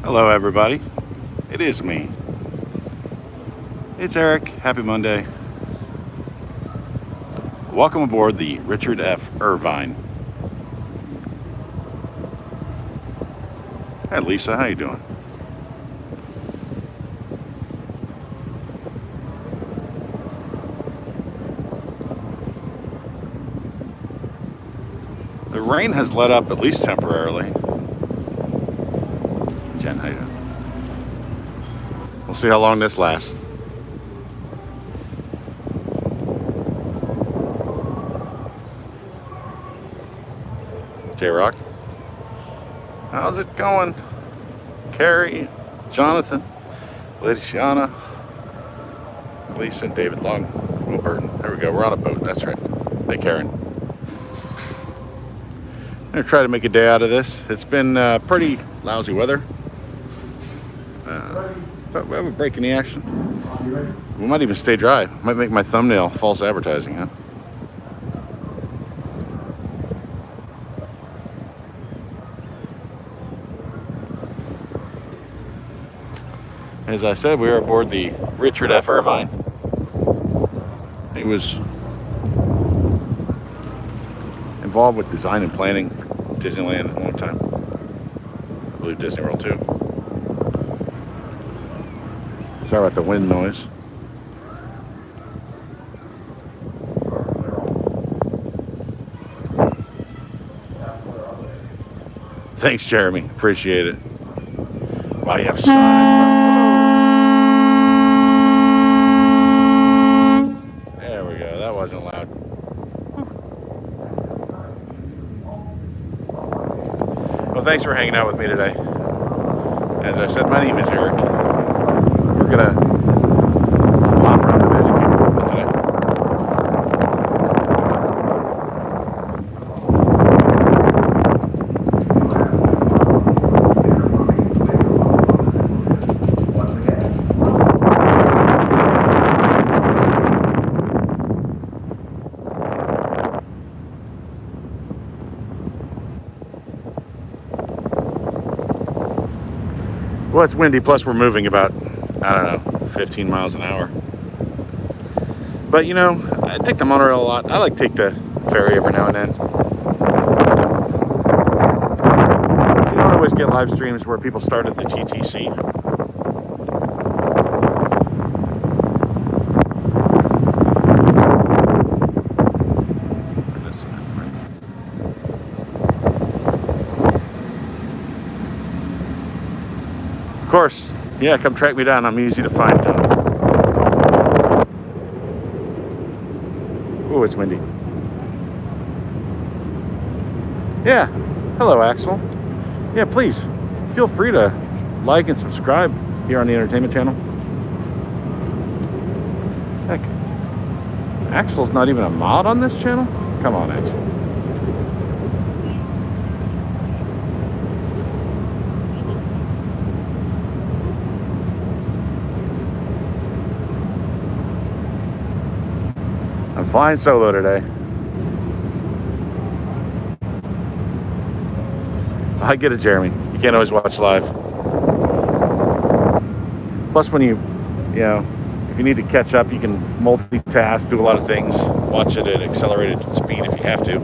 Hello everybody, it is me. It's Eric, happy Monday. Welcome aboard the Richard F. Irvine. Hi Lisa, how you doing? The rain has let up at least temporarily. Jen, how you doing? We'll see how long this lasts. J-Rock, how's it going? Carrie, Jonathan, Lady Shiana, Lisa, and David Long, Will Burton. There we go, we're on a boat, that's right. Hey Karen. I'm gonna try to make a day out of this. It's been pretty lousy weather. But we have a break in the action. We might even stay dry. Might make my thumbnail false advertising, huh? As I said, we are aboard the Richard F. Irvine. He was involved with design and planning for Disneyland at one time. I believe Disney World too. Sorry about the wind noise. Thanks, Jeremy. Appreciate it. Wow, you have sun. There we go. That wasn't loud. Well, thanks for hanging out with me today. As I said, my name is Eric. We're gonna pop around the Magic Kingdom today. Well, it's windy, plus we're moving about, I don't know, 15 miles an hour. But you know, I take the monorail a lot. I like to take the ferry every now and then. You don't always get live streams where people start at the TTC. Of course, yeah, come track me down. I'm easy to find. Oh, it's windy. Yeah. Hello, Axel. Yeah, please feel free to like and subscribe here on the Entertainment Channel. Heck, Axel's not even a mod on this channel? Come on, Axel. I'm flying solo today. I get it, Jeremy. You can't always watch live. Plus, when you know, if you need to catch up, you can multitask, do a lot of things, watch it at accelerated speed if you have to.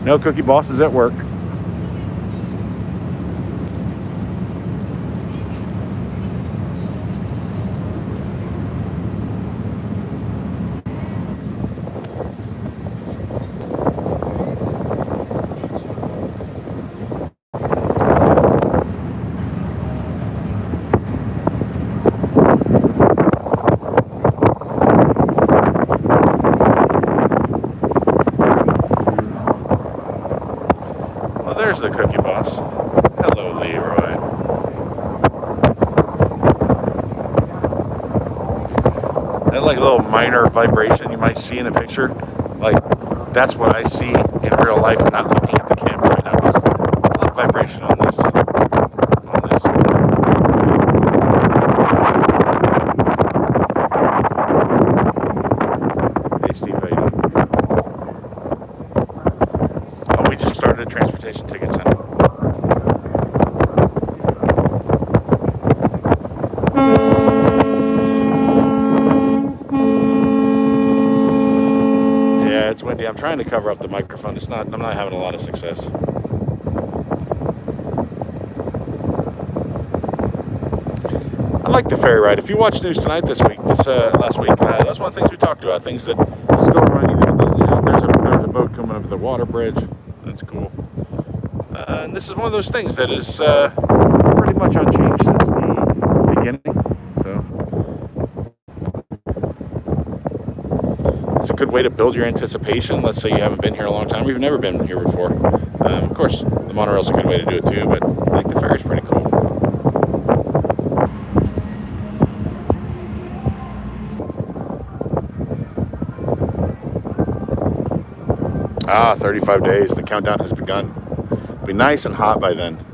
No cookie bosses at work. There's the cookie boss. Hello, Leroy. That like little minor vibration you might see in a picture, like that's what I see in real life, not looking at the camera right now. Because a lot of vibration on this. Hey Steve, how you doing? Oh, we just started a transportation ticket center. windy. I'm trying to cover up the microphone. I'm not having a lot of success. I like the ferry ride. If you watch news tonight last week, that's one of the things we talked about. Things that still reminding you about. There's a boat coming over the water bridge. That's cool. And this is one of those things that is pretty much unchanged since the beginning. So it's a good way to build your anticipation. Let's say you haven't been here a long time, or you've never been here before. Of course, the monorail's a good way to do it too, but I think the ferry's pretty cool. 35 days. The countdown has begun. It'll be nice and hot by then.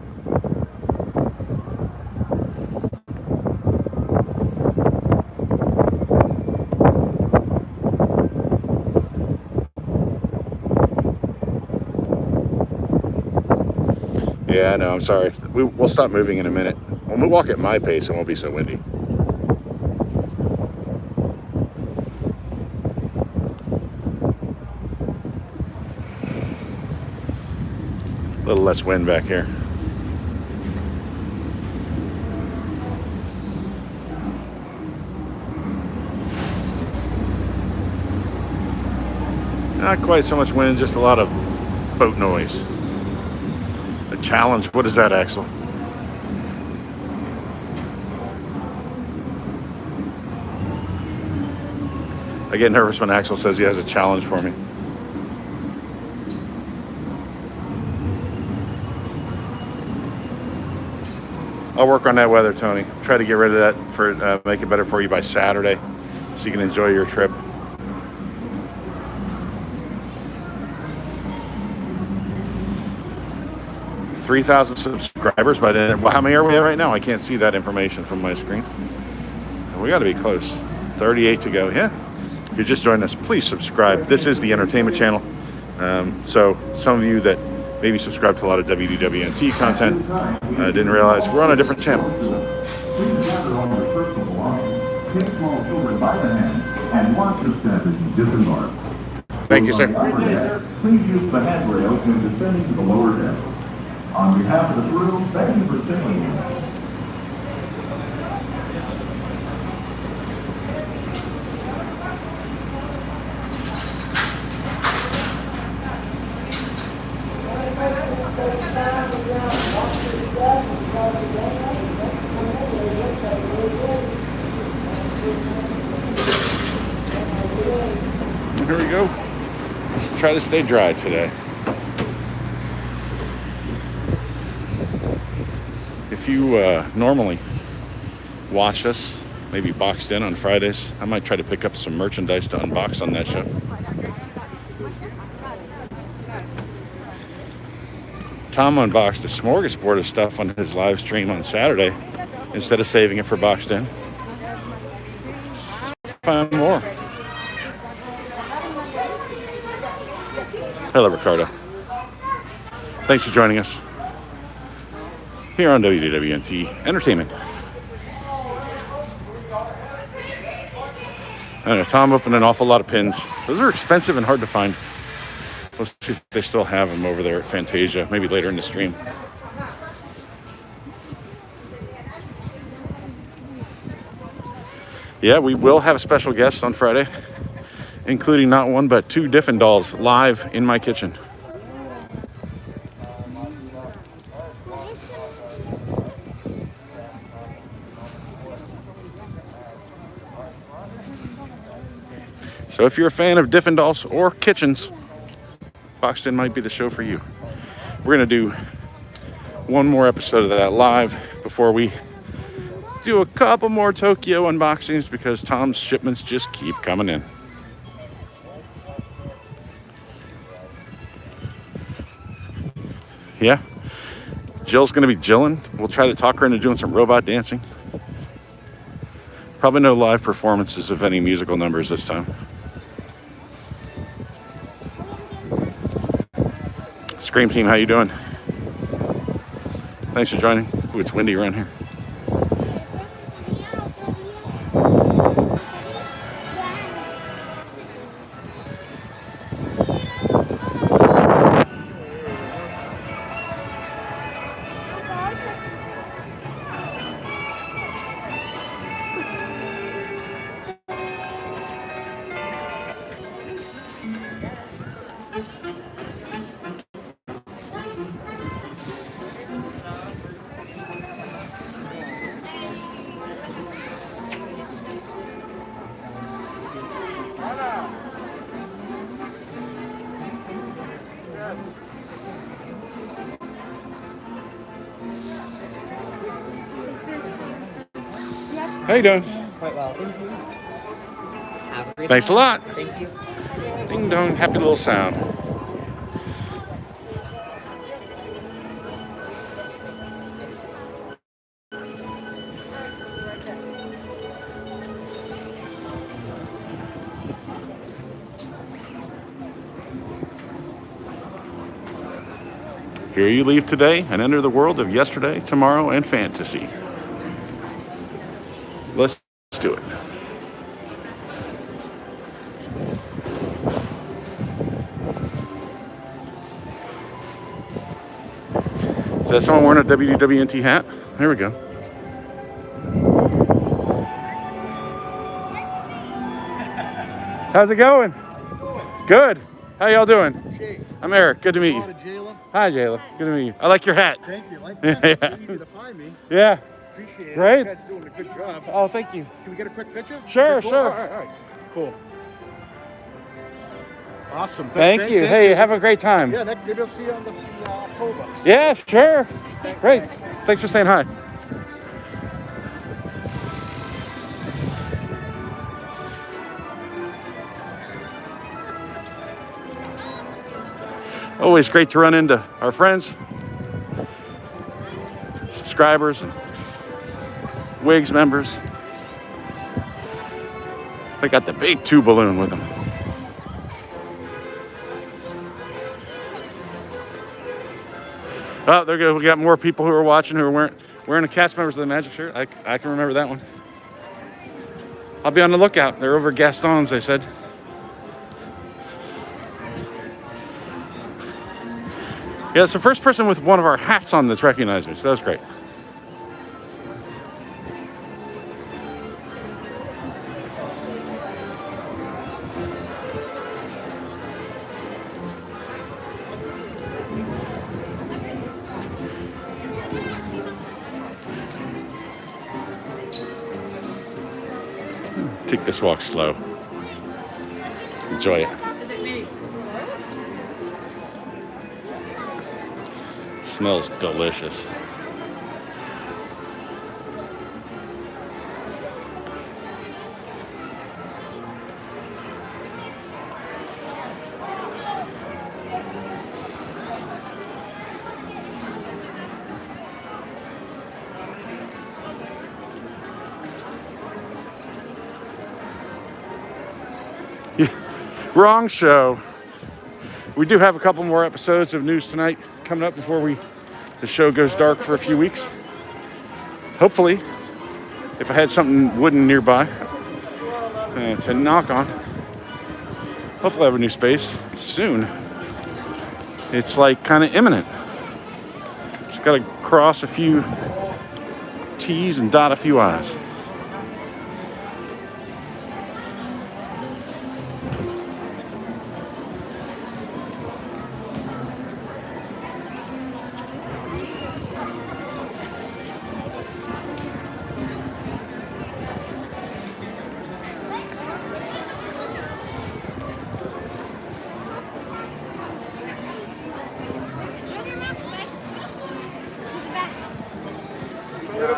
Yeah, I know. I'm sorry. We'll stop moving in a minute. When we walk at my pace, it won't be so windy. A little less wind back here. Not quite so much wind, just a lot of boat noise. A challenge. What is that, Axel? I get nervous when Axel says he has a challenge for me. I'll work on that weather, Tony. Try to get rid of that for make it better for you by Saturday, so you can enjoy your trip. $3,000 subscribers by then. Well, how many are we at right now? I can't see that information from my screen. We got to be close. 38 to go. Yeah. If you're just joining us, please subscribe. This is the entertainment channel. So some of you that maybe subscribe to a lot of WDWNT content didn't realize we're on a different channel. Please gather all your personal belongings, take small children by the hand, and watch your step as you disembark. Thank you, sir. Please use the handrails when descending to the lower deck. On behalf of the crew, thank you for staying with us. Here we go. Let's try to stay dry today. If you normally watch us, maybe boxed in on Fridays, I might try to pick up some merchandise to unbox on that show. Tom unboxed a smorgasbord of stuff on his live stream on Saturday instead of saving it for boxed in. Find more. Hello, Ricardo. Thanks for joining us here on WDWNT Entertainment. I don't know, Tom opened an awful lot of pins. Those are expensive and hard to find. Let's see if they still have them over there at Fantasia, maybe later in the stream. Yeah, we will have a special guest on Friday, including not one but two Diffin dolls live in my kitchen. So if you're a fan of Diffin dolls or kitchens, Boxed In might be the show for you. We're going to do one more episode of that live before we do a couple more Tokyo unboxings because Tom's shipments just keep coming in. Yeah, Jill's going to be Jillin'. We'll try to talk her into doing some robot dancing. Probably no live performances of any musical numbers this time. Scream Team, how you doing? Thanks for joining. Ooh, it's windy around here. How you doing? Quite well, thank you. Have a great Thanks a time. lot. Thank you. Ding dong, happy little sound. Here you leave today and enter the world of yesterday, tomorrow, and fantasy. Let's do it. Is that someone wearing a WDWNT hat? There we go. How's it going? Good. How y'all doing? I'm Eric. Good to meet you. Hi, Jayla. Good to meet you. I like your hat. Thank you. Like that. Yeah. Easy to find me. Yeah. Appreciate it. Great. You guys are doing a good job. Oh, thank you. Can we get a quick picture? Sure, Is it cool? sure. All right. Cool. Awesome. Thank you. Hey, have a great time. Yeah, maybe I'll see you on the October. Yeah, sure. Great. Thanks for saying hi. Always great to run into our friends, subscribers, and WIGS members. They got the big 2 balloon with them. Oh, there we go. We got more people who are watching who are wearing a cast members of the Magic shirt. I can remember that one. I'll be on the lookout. They're over Gaston's, they said. Yeah, it's the first person with one of our hats on that's recognized me, so that was great. Take this walk slow. Enjoy it. Smells delicious. Wrong show. We do have a couple more episodes of news tonight coming up before the show goes dark for a few weeks. Hopefully, if I had something wooden nearby to knock on, hopefully I have a new space soon. It's like kind of imminent. Just got to cross a few T's and dot a few I's.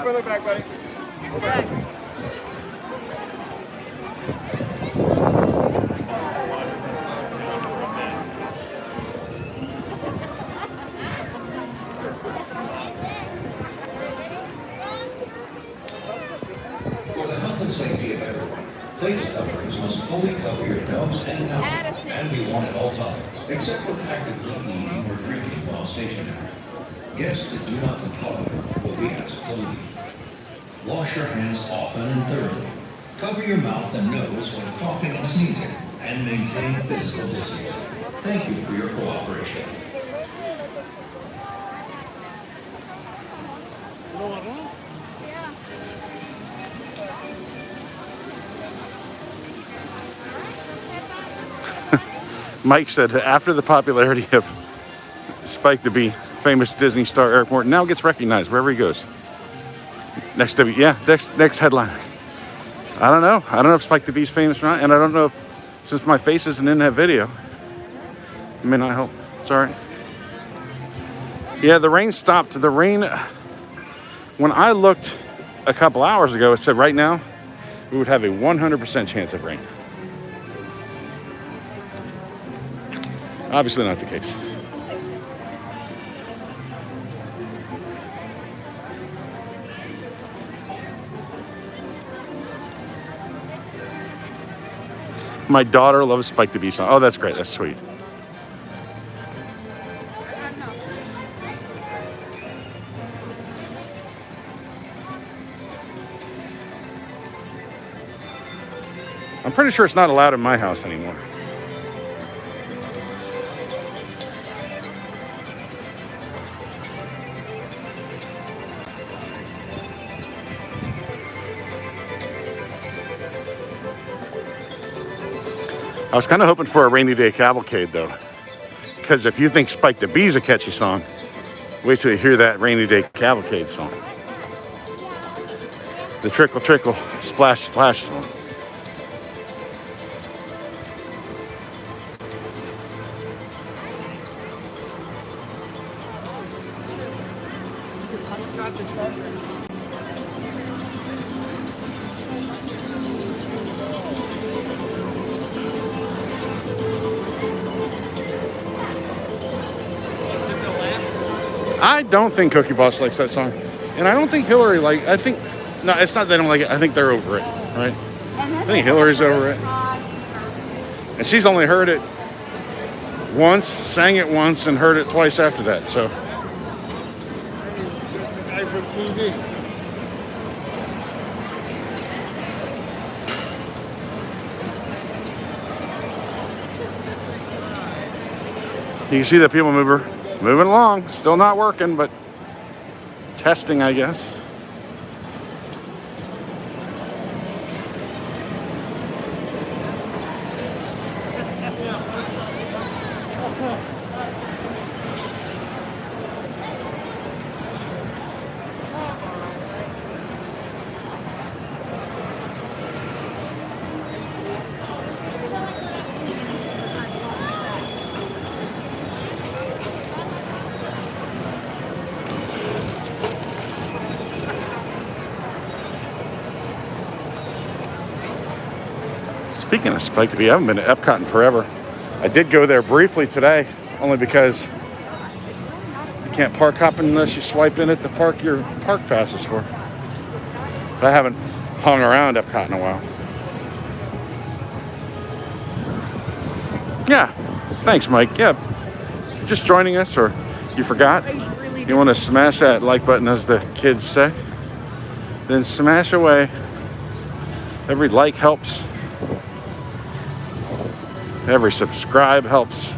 Further back, buddy. Go back. For the health and safety of everyone, face coverings must fully cover your nose and mouth and be worn at all times, except when actively eating or drinking while stationary. Guests that do not comply will be asked to leave. Wash your hands often and thoroughly. Cover your mouth and nose when coughing and sneezing, and maintain physical distancing. Thank you for your cooperation. Mike said after the popularity of Spike to be famous Disney star Eric Morton now gets recognized wherever he goes. Next headline. I don't know if Spike the Bee's famous or not, and I don't know if, since my face isn't in that video, it may not help. It's all right. Yeah, the rain stopped. The rain, when I looked a couple hours ago, it said right now we would have a 100% chance of rain. Obviously not the case. My daughter loves Spike the Bee song. Oh, that's great. That's sweet. I'm pretty sure it's not allowed in my house anymore. I was kind of hoping for a Rainy Day Cavalcade, though. Because if you think Spike the Bee's a catchy song, wait till you hear that Rainy Day Cavalcade song. The Trickle Trickle Splash Splash song. I don't think Cookie Boss likes that song. And I don't think Hillary no, it's not they don't like it. I think they're over it, right? I think Hillary's over it. And she's only heard it once, sang it once, and heard it twice after that, so. That's the guy from TV. You can see the people mover moving along. Still not working, but testing, I guess. Speaking of Spike the Bee, I haven't been to Epcot in forever. I did go there briefly today, only because you can't park hop unless you swipe in at the park your park pass is for. But I haven't hung around Epcot in a while. Yeah, thanks, Mike. Yeah, if you're just joining us or you forgot, you want to smash that like button, as the kids say, then smash away. Every like helps. Every subscribe helps.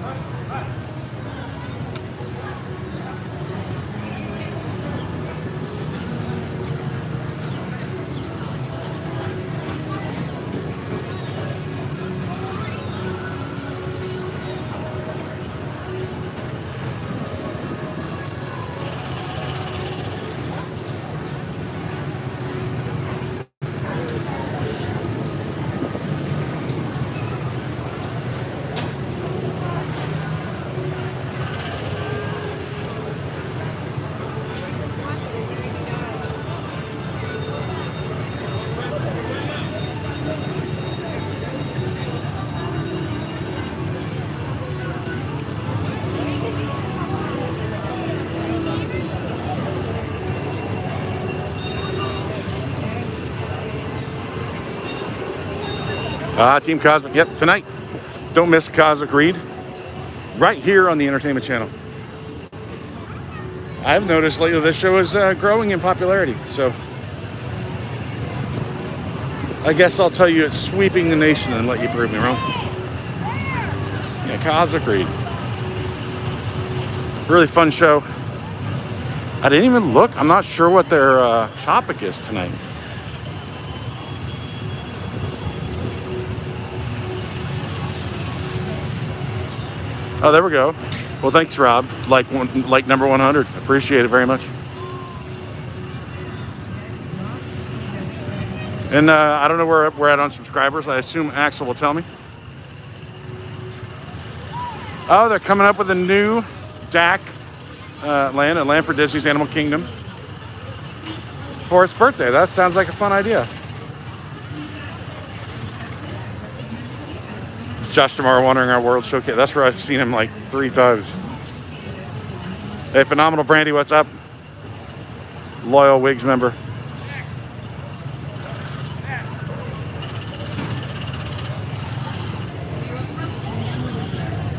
Team Cosmic, yep, tonight. Don't miss Cosmic Read. Right here on the Entertainment Channel. I've noticed lately this show is growing in popularity, so I guess I'll tell you it's sweeping the nation and let you prove me wrong. Yeah, Cosmic Read. Really fun show. I didn't even look. I'm not sure what their topic is tonight. Oh, there we go. Well, thanks, Rob. Like number 100. Appreciate it very much. And I don't know where we're at on subscribers. I assume Axel will tell me. Oh, they're coming up with a new DAC land, a land for Disney's Animal Kingdom. for its birthday. That sounds like a fun idea. Josh tomorrow wandering our World Showcase. That's where I've seen him like 3 times. Hey, Phenomenal Brandy, what's up? Loyal WIGS member.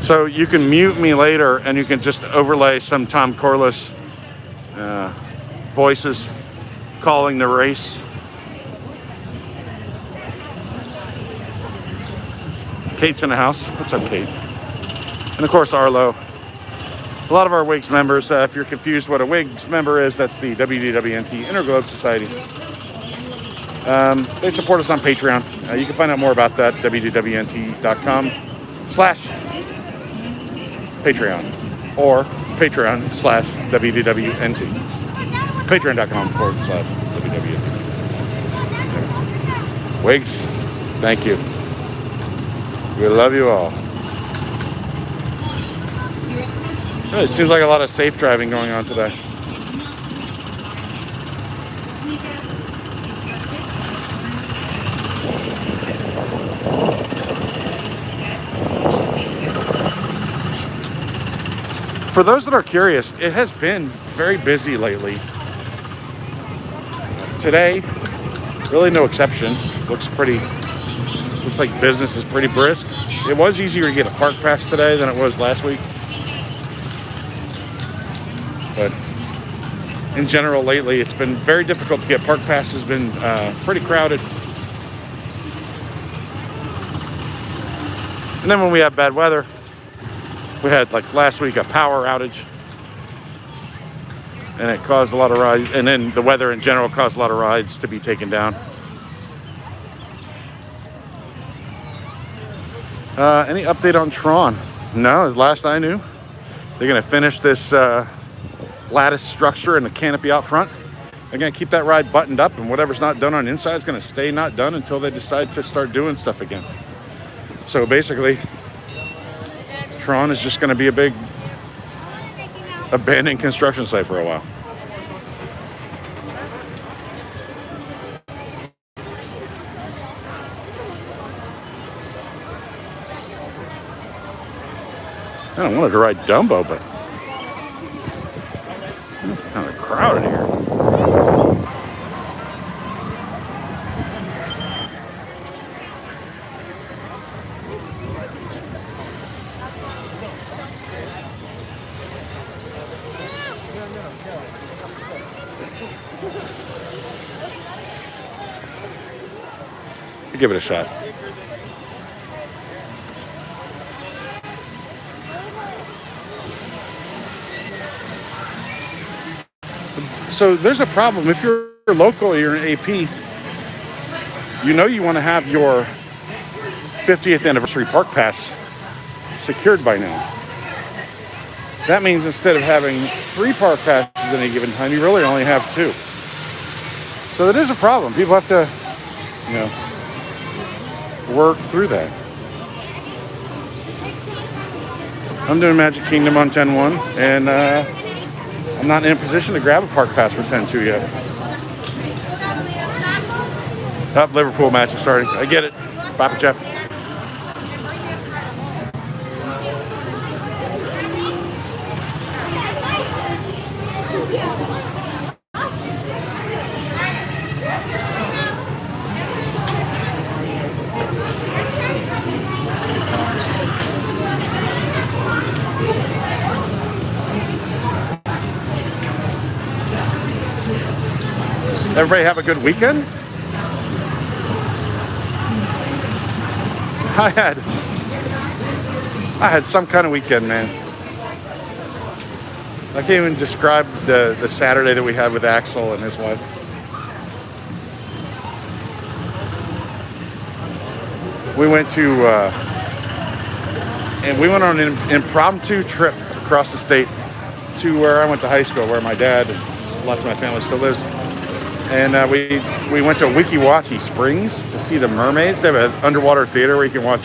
So you can mute me later and you can just overlay some Tom Corliss voices calling the race. Kate's in the house. What's up, Kate? And of course, Arlo. A lot of our WIGS members, if you're confused what a WIGS member is, that's the WDWNT Interglobe Society. They support us on Patreon. You can find out more about that, wdwnt.com/Patreon or Patreon/WDWNT. Patreon.com/WDWNT. WIGS, thank you. We love you all. Oh, it seems like a lot of safe driving going on today. For those that are curious, it has been very busy lately. Today, really no exception. Looks like business is pretty brisk. It was easier to get a park pass today than it was last week. But in general, lately, it's been very difficult to get park passes. Been pretty crowded. And then when we have bad weather, we had like last week a power outage, and it caused a lot of rides. And then the weather in general caused a lot of rides to be taken down. Any update on Tron? No, last I knew, they're gonna finish this lattice structure and the canopy out front. They're gonna keep that ride buttoned up, and whatever's not done on the inside is gonna stay not done until they decide to start doing stuff again. So basically, Tron is just gonna be a big abandoned construction site for a while. I don't want to ride Dumbo, but it's kind of crowded here. I'll give it a shot. So there's a problem. If you're local, you're an AP, you know you want to have your 50th anniversary park pass secured by now. That means instead of having 3 park passes at any given time, you really only have 2. So that is a problem. People have to, work through that. I'm doing Magic Kingdom on 10-1, and I'm not in a position to grab a park pass for 10-2 yet. That Liverpool match is starting. I get it. Papa Jeff. Everybody have a good weekend? I had some kind of weekend, man. I can't even describe the Saturday that we had with Axel and his wife. We went on an impromptu trip across the state to where I went to high school, where my dad and lots of my family still lives. And we went to Weeki Springs to see the mermaids. They have an underwater theater where you can watch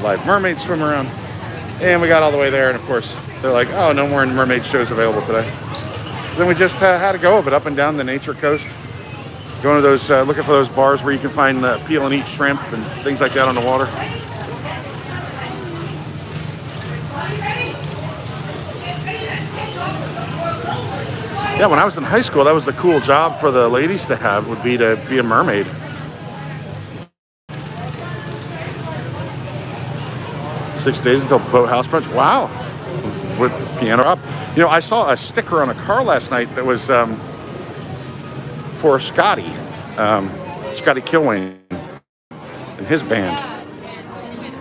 live mermaids swim around. And we got all the way there, and of course, they're like, oh, no more mermaid shows available today. Then we just had to go of it up and down the nature coast. Going to those, looking for those bars where you can find peel and eat shrimp and things like that on the water. Yeah, when I was in high school, that was the cool job for the ladies to have, would be to be a mermaid. Six days until Boathouse Brunch. Wow. With piano up. You know, I saw a sticker on a car last night that was for Scotty Kilwain and his band,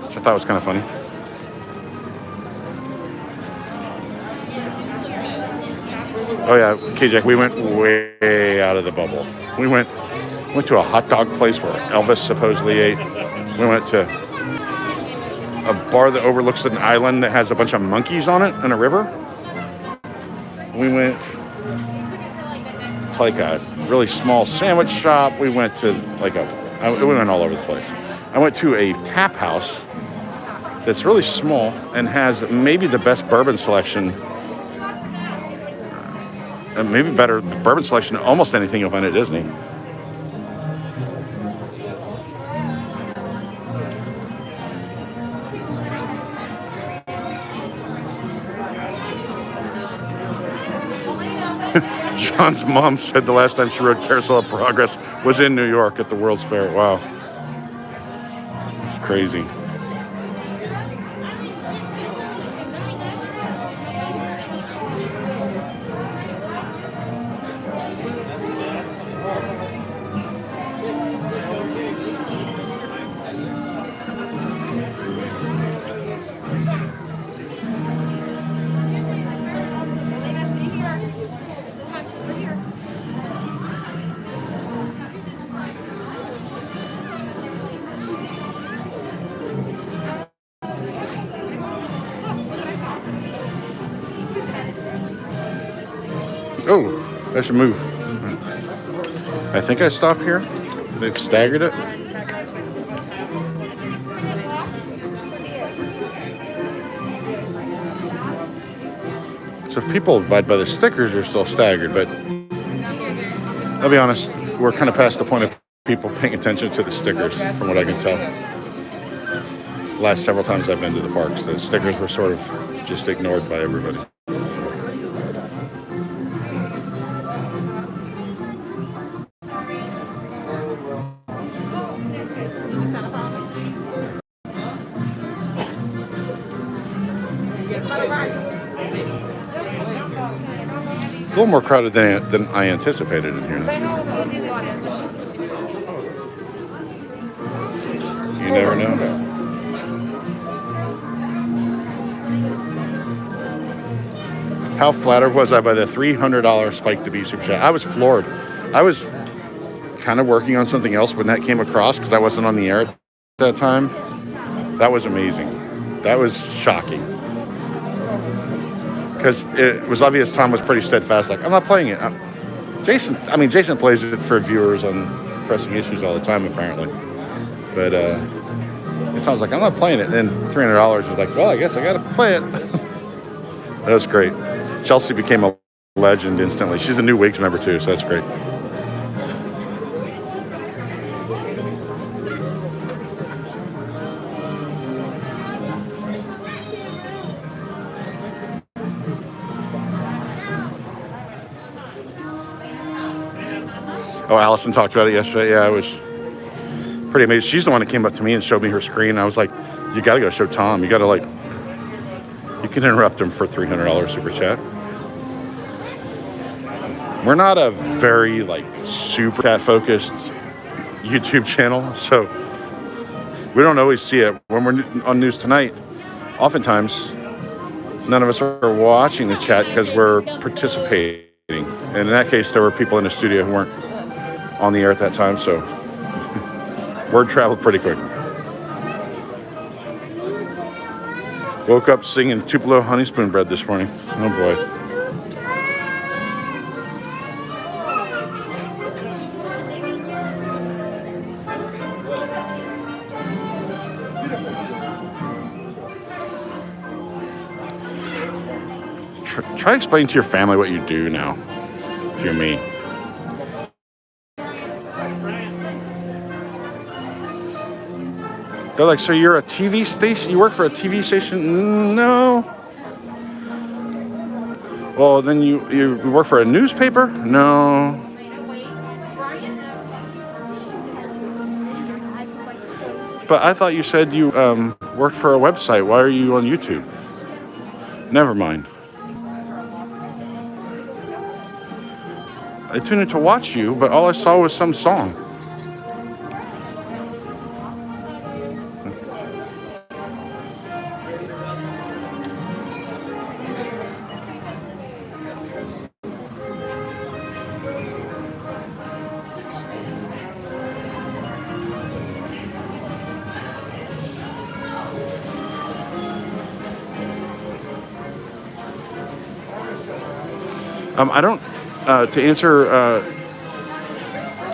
which I thought was kind of funny. Oh yeah, KJ, we went way out of the bubble. We went to a hot dog place where Elvis supposedly ate. We went to a bar that overlooks an island that has a bunch of monkeys on it and a river. We went to like a really small sandwich shop. We went to we went all over the place. I went to a tap house that's really small and has maybe the best bourbon selection. And maybe better bourbon selection than almost anything you'll find at Disney. John's mom said the last time she rode Carousel of Progress was in New York at the World's Fair. Wow. It's crazy. Oh, I should move. I think I stopped here. They've staggered it. So if people abide by the stickers, they're still staggered. But I'll be honest, we're kind of past the point of people paying attention to the stickers, from what I can tell. The last several times I've been to the parks, the stickers were sort of just ignored by everybody. A little more crowded than I anticipated in here. You never know. How flattered was I by the $300 Spike to be super chat? I was floored. I was kind of working on something else when that came across because I wasn't on the air at that time. That was amazing. That was shocking. Because it was obvious Tom was pretty steadfast, like, I'm not playing it. Jason plays it for viewers on pressing issues all the time, apparently. But Tom's like, I'm not playing it. And then $300 is like, well, I guess I got to play it. That was great. Chelsea became a legend instantly. She's a new WIGS member, too, so that's great. Oh, Allison talked about it yesterday. Yeah, I was pretty amazed. She's the one that came up to me and showed me her screen. I was like, you got to go show Tom. You got to, you can interrupt him for $300 super chat. We're not a very, super chat focused YouTube channel, so we don't always see it. When we're on News Tonight, oftentimes, none of us are watching the chat because we're participating. And in that case, there were people in the studio who weren't on the air at that time, so word traveled pretty quick. Woke up singing Tupelo Honey Spoon Bread this morning. Oh boy. Try to explain to your family what you do now. if you're me. They're like, so you're a TV station? You work for a TV station? No. Well, then you work for a newspaper? No. But I thought you said you worked for a website. Why are you on YouTube? Never mind. I tuned in to watch you, but all I saw was some song. I don't, to answer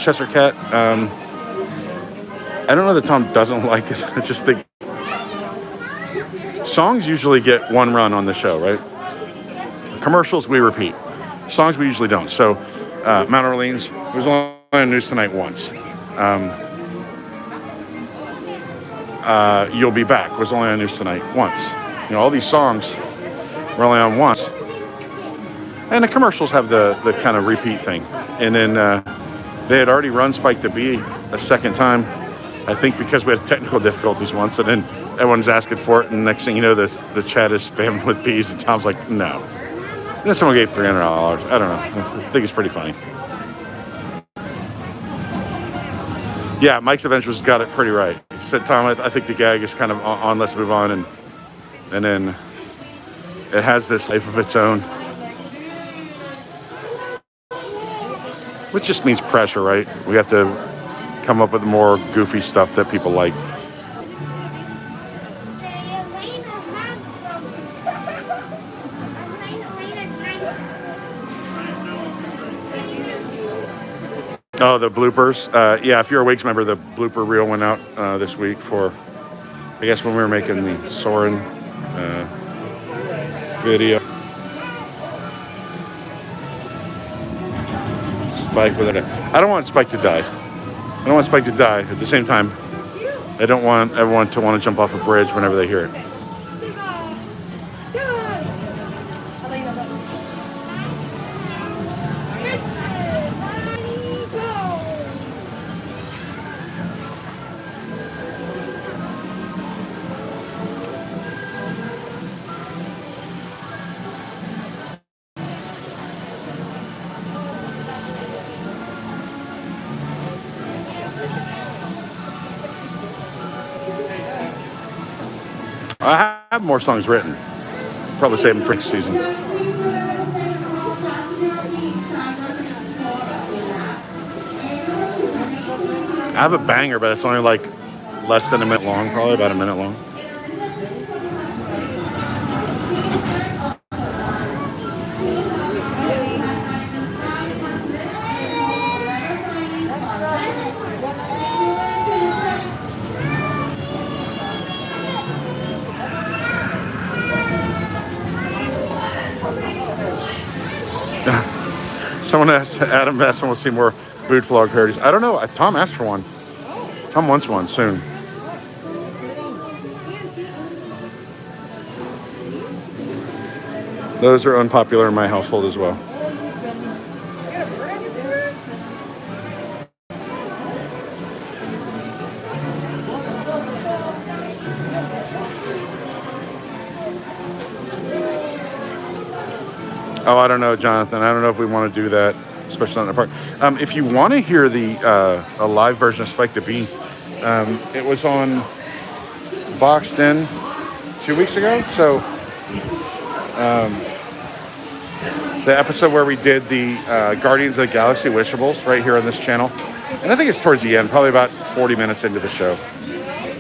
Chester Cat, I don't know that Tom doesn't like it. I just think songs usually get one run on the show, right? Commercials we repeat. Songs we usually don't. So Mount Orleans was only on News Tonight once. You'll Be Back was only on News Tonight once. You know, all these songs were only on once. And the commercials have the kind of repeat thing. And then they had already run Spike the Bee a second time, I think because we had technical difficulties once. And then everyone's asking for it. And next thing you know, the chat is spammed with bees. And Tom's like, no. And then someone gave $300. I don't know. I think it's pretty funny. Yeah, Mike's Adventures got it pretty right. He said, Tom, I think the gag is kind of on Let's Move On. And then it has this life of its own. Which just means pressure, right? We have to come up with more goofy stuff that people like. Oh, the bloopers. Yeah, if you're a WIGS member, the blooper reel went out this week for, I guess, when we were making the Soren video. Spike with it. I don't want Spike to die. I don't want Spike to die. At the same time, I don't want everyone to want to jump off a bridge whenever they hear it. I have more songs written. Probably save them for next season. I have a banger, but it's only like less than a minute long, probably about a minute long. Someone asked, Adam asked when we'll see more boot vlog parodies. I don't know. Tom asked for one. Tom wants one soon. Those are unpopular in my household as well. Oh, I don't know, Jonathan. I don't know if we want to do that, especially not in the park. If you want to hear a live version of Spike the Bee, it was on Boxed In 2 weeks ago. So the episode where we did the Guardians of the Galaxy Wishables right here on this channel. And I think it's towards the end, probably about 40 minutes into the show.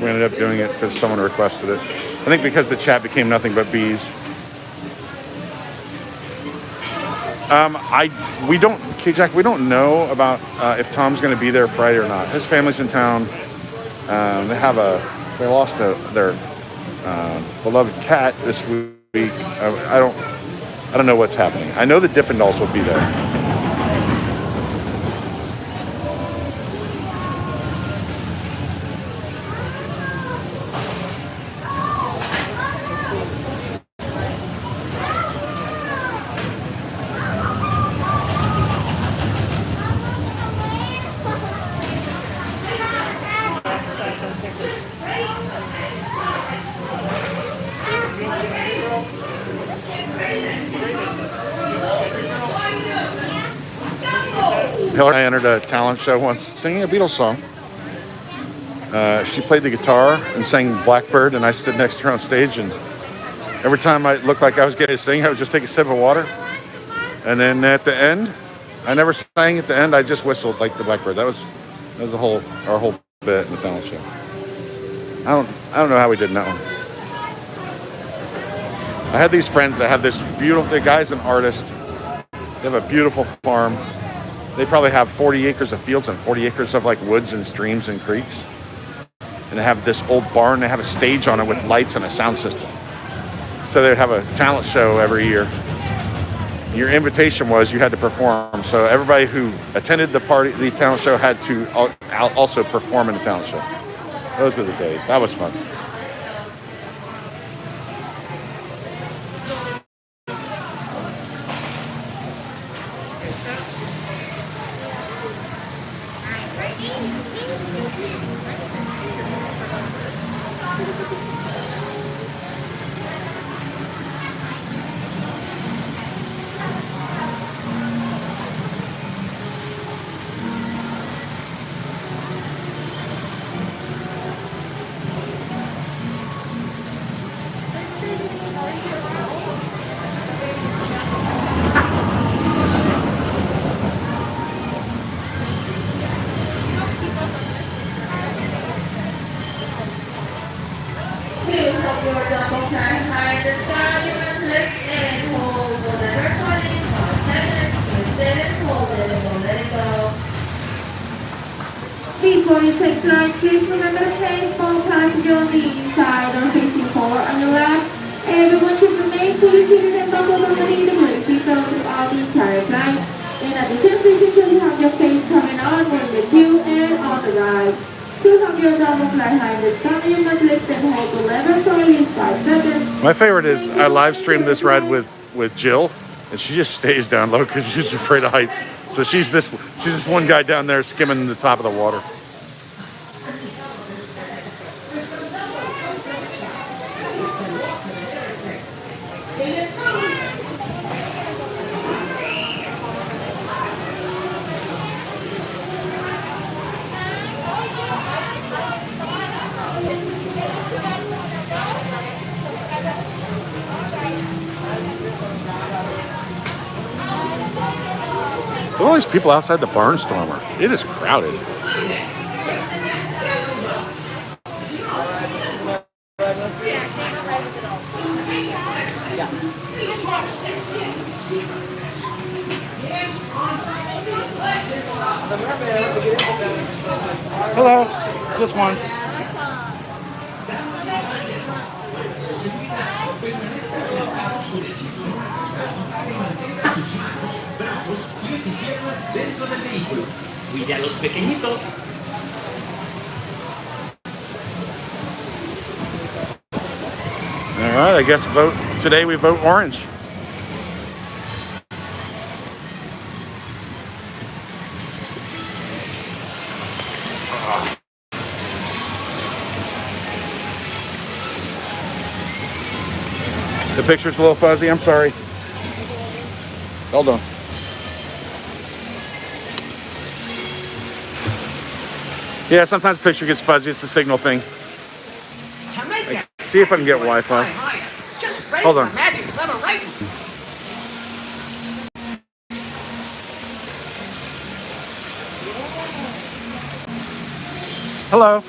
We ended up doing it because someone requested it. I think because the chat became nothing but bees. We don't, K-Jack, we don't know about if Tom's going to be there Friday or not. His family's in town. They lost their beloved cat this week. I don't know what's happening. I know the Dippin' Dolls will be there. I entered a talent show once singing a Beatles song. She played the guitar and sang Blackbird, and I stood next to her on stage, and every time I looked like I was getting to sing, I would just take a sip of water. And then at the end, I never sang at the end, I just whistled like the Blackbird. That was our whole bit in the talent show. I don't know how we did in that one. I had these friends that have this beautiful, the guy's an artist. They have a beautiful farm. They probably have 40 acres of fields and 40 acres of like woods and streams and creeks. And they have this old barn. They have a stage on it with lights and a sound system. So they'd have a talent show every year. Your invitation was you had to perform. So everybody who attended the talent show had to also perform in the talent show. Those were the days. That was fun. Before you take flight, please remember to place both hands to be on the inside or facing forward on your lap. Everyone should remain fully seated and buckled underneath the great seatbelt throughout the entire flight. In addition, please ensure you have your face coming on when the queue and on the ride. To have your Dumbo fly high in the sky, you must lift and hold the lever for at least 5 seconds. My favorite is I live streamed this ride with Jill, and she just stays down low because she's afraid of heights. So she's this one guy down there skimming the top of the water. Look at all these people outside the Barnstormer. It is crowded. Hello, just one. Cuide a los pequeñitos. All right, I guess today we vote orange. The picture's a little fuzzy, I'm sorry. Hold on. Yeah, sometimes the picture gets fuzzy. It's a signal thing. See if I can get Wi-Fi. Hold on. Hello.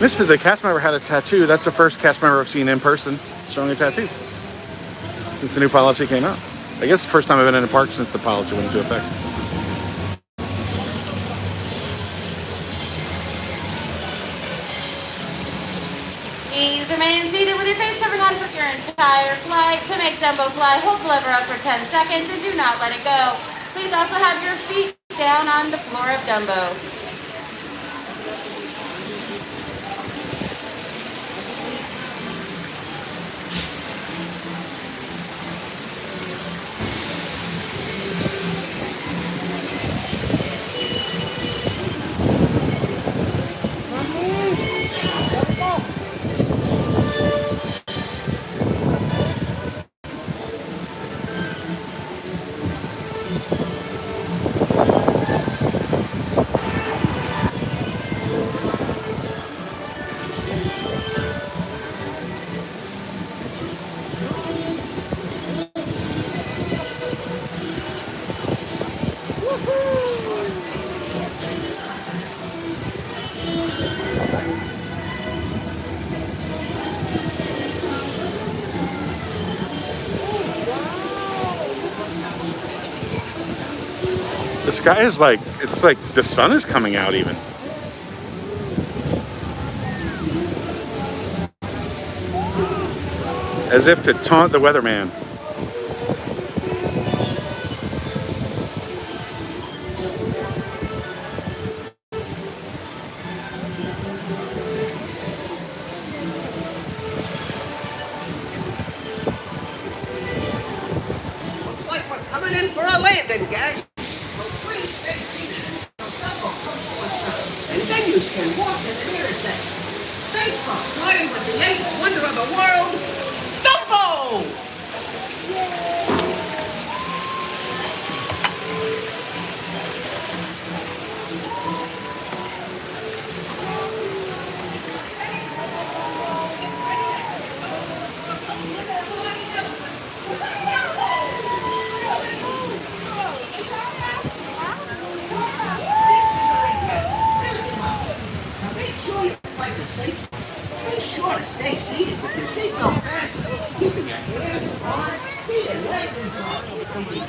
Mister, the cast member had a tattoo. That's the first cast member I've seen in person showing a tattoo since the new policy came out. I guess it's the first time I've been in a park since the policy went into effect. Please remain seated with your face covered on for your entire flight. To make Dumbo fly, hold the lever up for 10 seconds and do not let it go. Please also have your feet down on the floor of Dumbo. The sky is like, it's like the sun is coming out even. As if to taunt the weatherman. Looks like we're coming in for a landing, gang. So please stay seated until Dumbo comes to a stop. And then you can walk to the nearest exit. Thanks for flying with the eighth wonder of the world, Dumbo! This is your investment. Now make sure your flight is safe. Make sure to stay seated with your seatbelt fastened, keeping your hands, arms, feet, and legs inside. And be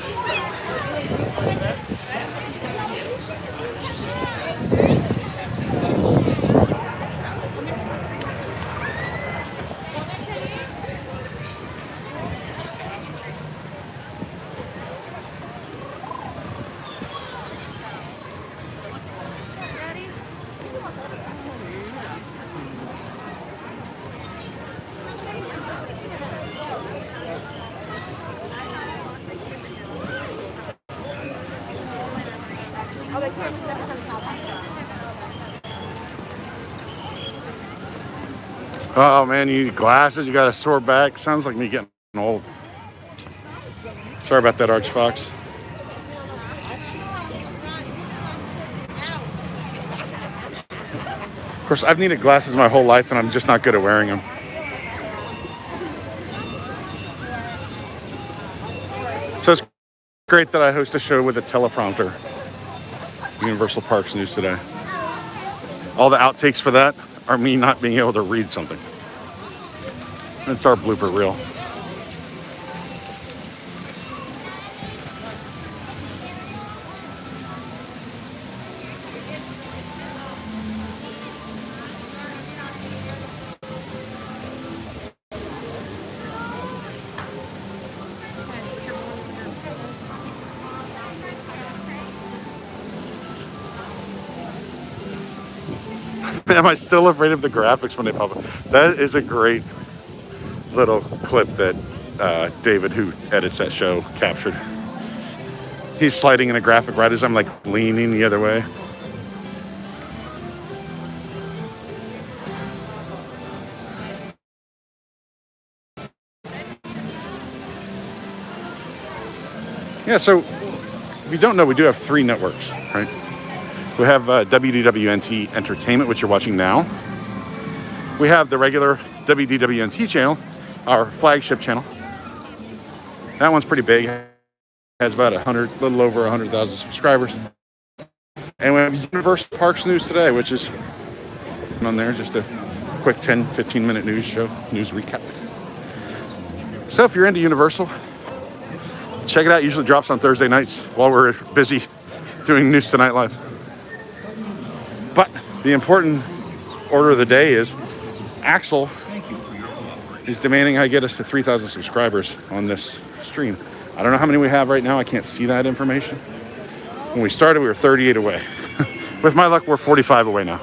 Oh man, you need glasses, you got a sore back. Sounds like me getting old. Sorry about that, Arch Fox. Of course, I've needed glasses my whole life and I'm just not good at wearing them. So it's great that I host a show with a teleprompter. Universal Parks News Today. All the outtakes for that are me not being able to read something. That's our blooper reel. Am I still afraid of the graphics when they pop up? That is a great little clip that David, who edits that show, captured. He's sliding in a graphic right as I'm like leaning the other way. Yeah, so if you don't know, we do have 3 networks, right? We have WDWNT Entertainment, which you're watching now. We have the regular WDWNT channel, our flagship channel. That one's pretty big. Has about little over 100,000 subscribers. And we have Universal Parks News Today, which is on there, just a quick 10, 15-minute news show, news recap. So if you're into Universal, check it out. It usually drops on Thursday nights while we're busy doing News Tonight Live. But the important order of the day is Axel is demanding I get us to 3,000 subscribers on this stream. I don't know how many we have right now. I can't see that information. When we started, we were 38 away. With my luck, we're 45 away now.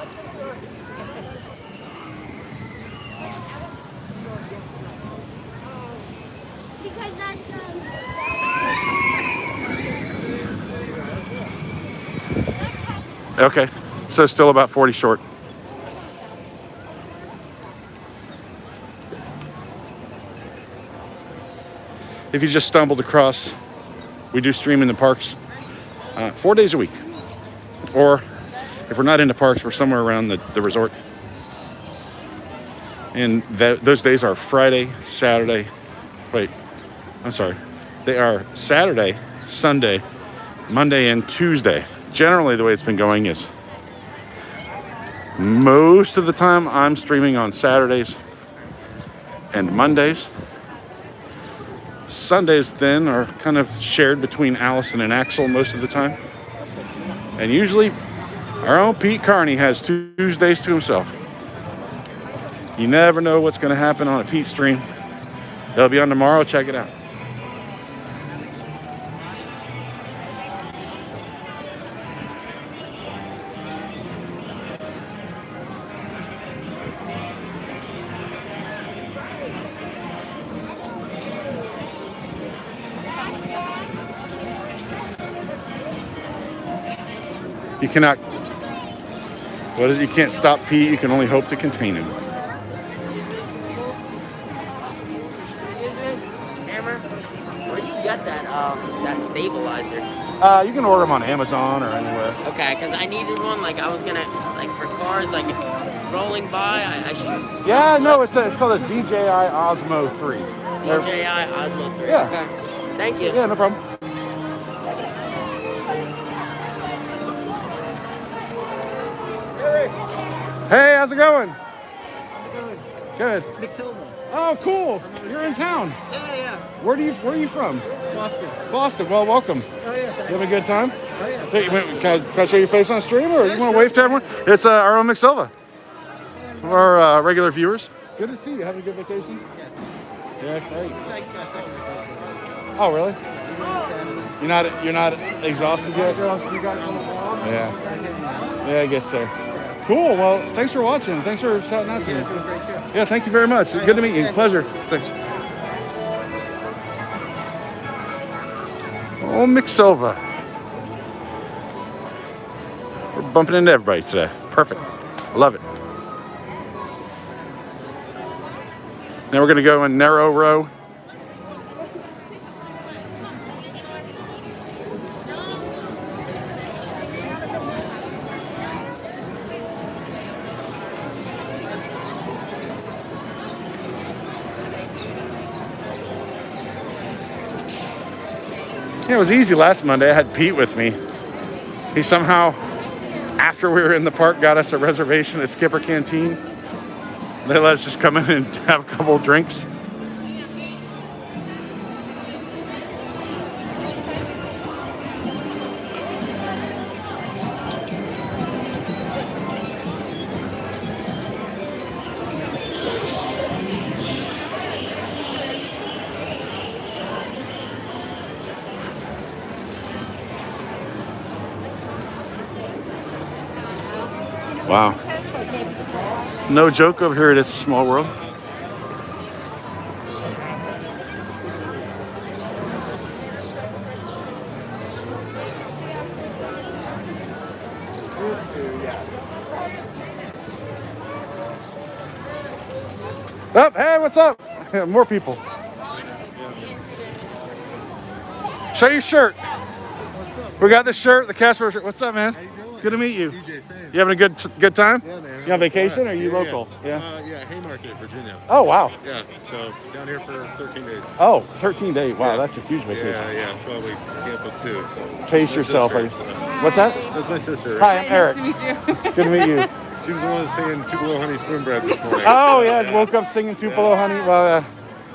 Okay, so still about 40 short. If you just stumbled across, we do stream in the parks 4 days a week. Or if we're not in the parks, we're somewhere around the resort. And those days are Friday, Saturday. Wait, I'm sorry. They are Saturday, Sunday, Monday, and Tuesday. Generally, the way it's been going is most of the time I'm streaming on Saturdays and Mondays. Sundays then are kind of shared between Allison and Axel most of the time. And usually, our own Pete Carney has Tuesdays to himself. You never know what's going to happen on a Pete stream. They'll be on tomorrow. Check it out. You cannot, what is it? You can't stop Pete, you can only hope to contain him. Excuse me? Hammer? Where do you get that stabilizer? You can order them on Amazon or anywhere. Okay, because I needed one, like I was gonna, like for cars, like rolling by, I shoot. Yeah, no, it's called a DJI Osmo 3. DJI Osmo 3. Yeah. Okay. Thank you. Yeah, no problem. Hey, how's it going? Good. Oh, cool. You're in town. Yeah. Where are you from? Boston. Boston. Well, welcome. Oh, yeah. You having a good time? Oh, yeah. Hey, can I show your face on stream, or you want to wave to everyone? It's our own McSilva. Our regular viewers. Good to see you. Having a good vacation? Yeah, great. Oh, really? You're not exhausted yet? Yeah. Yeah, I guess so. Cool. Well, thanks for watching. Thanks for shouting out to me. Yeah, thank you very much. Good to meet you. Pleasure. Thanks. Oh, McSilva. We're bumping into everybody today. Perfect. Love it. Now we're going to go in narrow row. Yeah, it was easy last Monday. I had Pete with me. He somehow, after we were in the park, got us a reservation at Skipper Canteen. They let us just come in and have a couple of drinks. Wow. No joke over here at It's a Small World. Oh, hey, what's up? More people. Show your shirt. We got the shirt, the Casper shirt. What's up, man? Good to meet you. You having a good time? Yeah, man. You on vacation or are you local? Yeah, Haymarket, Virginia. Oh, wow. Yeah, so down here for 13 days. Oh, 13 days. Wow, Yeah. that's a huge vacation. Yeah. Well, we canceled too, so. Pace My yourself. sister, so. What's that? That's my sister. Hi, I'm Eric. Nice to meet you. Good to meet you. She was the one singing Tupelo Honey Spoon Bread this morning. Oh, yeah, woke up singing Tupelo Honey. Well,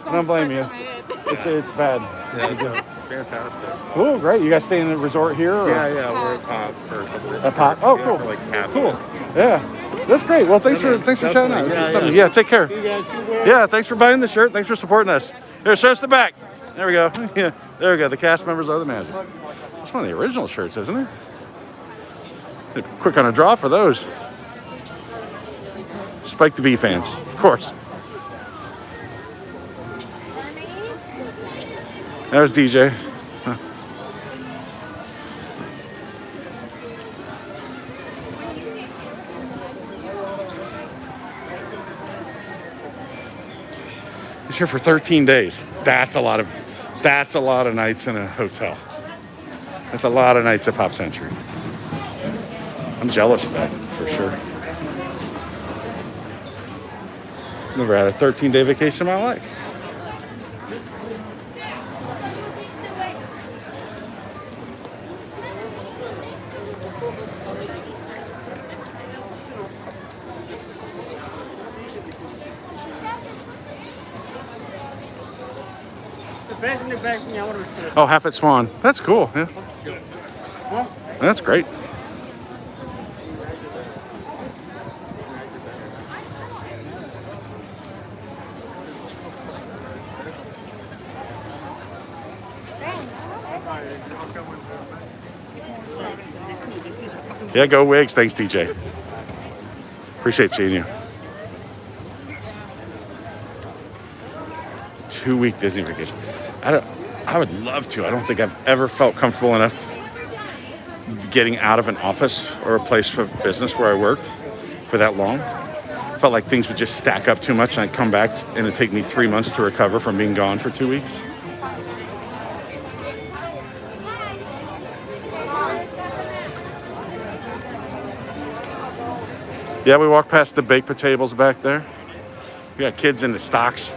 I don't blame you. It's bad. Yeah, so fantastic. Cool, great. You guys stay in the resort here? Or? Yeah, we're at Pop for a couple of At Pop? Oh, yeah, cool. For like half Cool. of it. Yeah, that's great. Well, thanks for shouting out. Yeah, take care. See you guys. See you guys. Yeah, thanks for buying the shirt. Thanks for supporting us. Here, show us the back. There we go. Yeah, there we go. The cast members are the magic. That's one of the original shirts, isn't it? Quick on a draw for those. Spike the Bee fans, of course. That was DJ. Huh. He's here for 13 days. That's a lot of nights in a hotel. That's a lot of nights at Pop Century. I'm jealous though, for sure. Never had a 13-day vacation in my life. Oh, half at Swan. That's cool. Yeah. That's great. Yeah, go Wigs. Thanks, DJ. Appreciate seeing you. 2-week Disney vacation. I would love to. I don't think I've ever felt comfortable enough getting out of an office or a place of business where I worked for that long. Felt like things would just stack up too much and I'd come back and it'd take me 3 months to recover from being gone for 2 weeks. Yeah, we walked past the baked potatoes back there. We got kids in the stocks.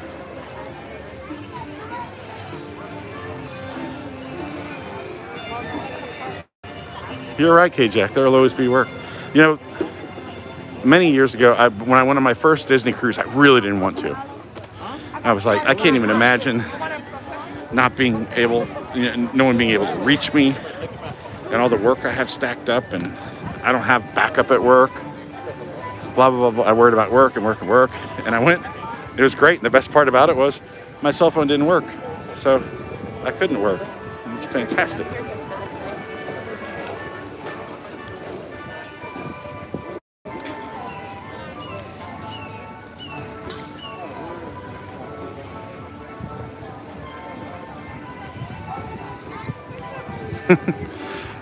You're right, K-Jack. There'll always be work. You know, many years ago, when I went on my first Disney cruise, I really didn't want to. I was like, I can't even imagine not being able, no one being able to reach me, and all the work I have stacked up, and I don't have backup at work. Blah, blah, blah, blah. I worried about work and work and work. And I went. It was great. And the best part about it was my cell phone didn't work. So I couldn't work. It was fantastic.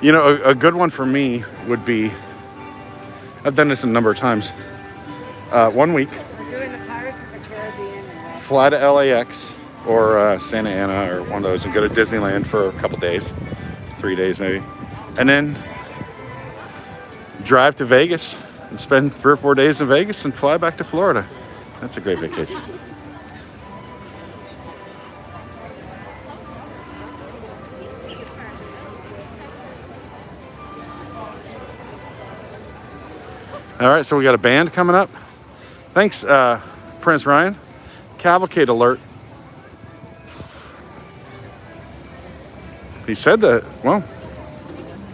You know, a good one for me would be, I've done this a number of times. 1 week, fly to LAX or Santa Ana or one of those and go to Disneyland for a couple days, 3 days maybe. And then drive to Vegas and spend 3 or 4 days in Vegas and fly back to Florida. That's a great vacation. All right, so we got a band coming up. Thanks, Prince Ryan. Cavalcade alert. He said that, well,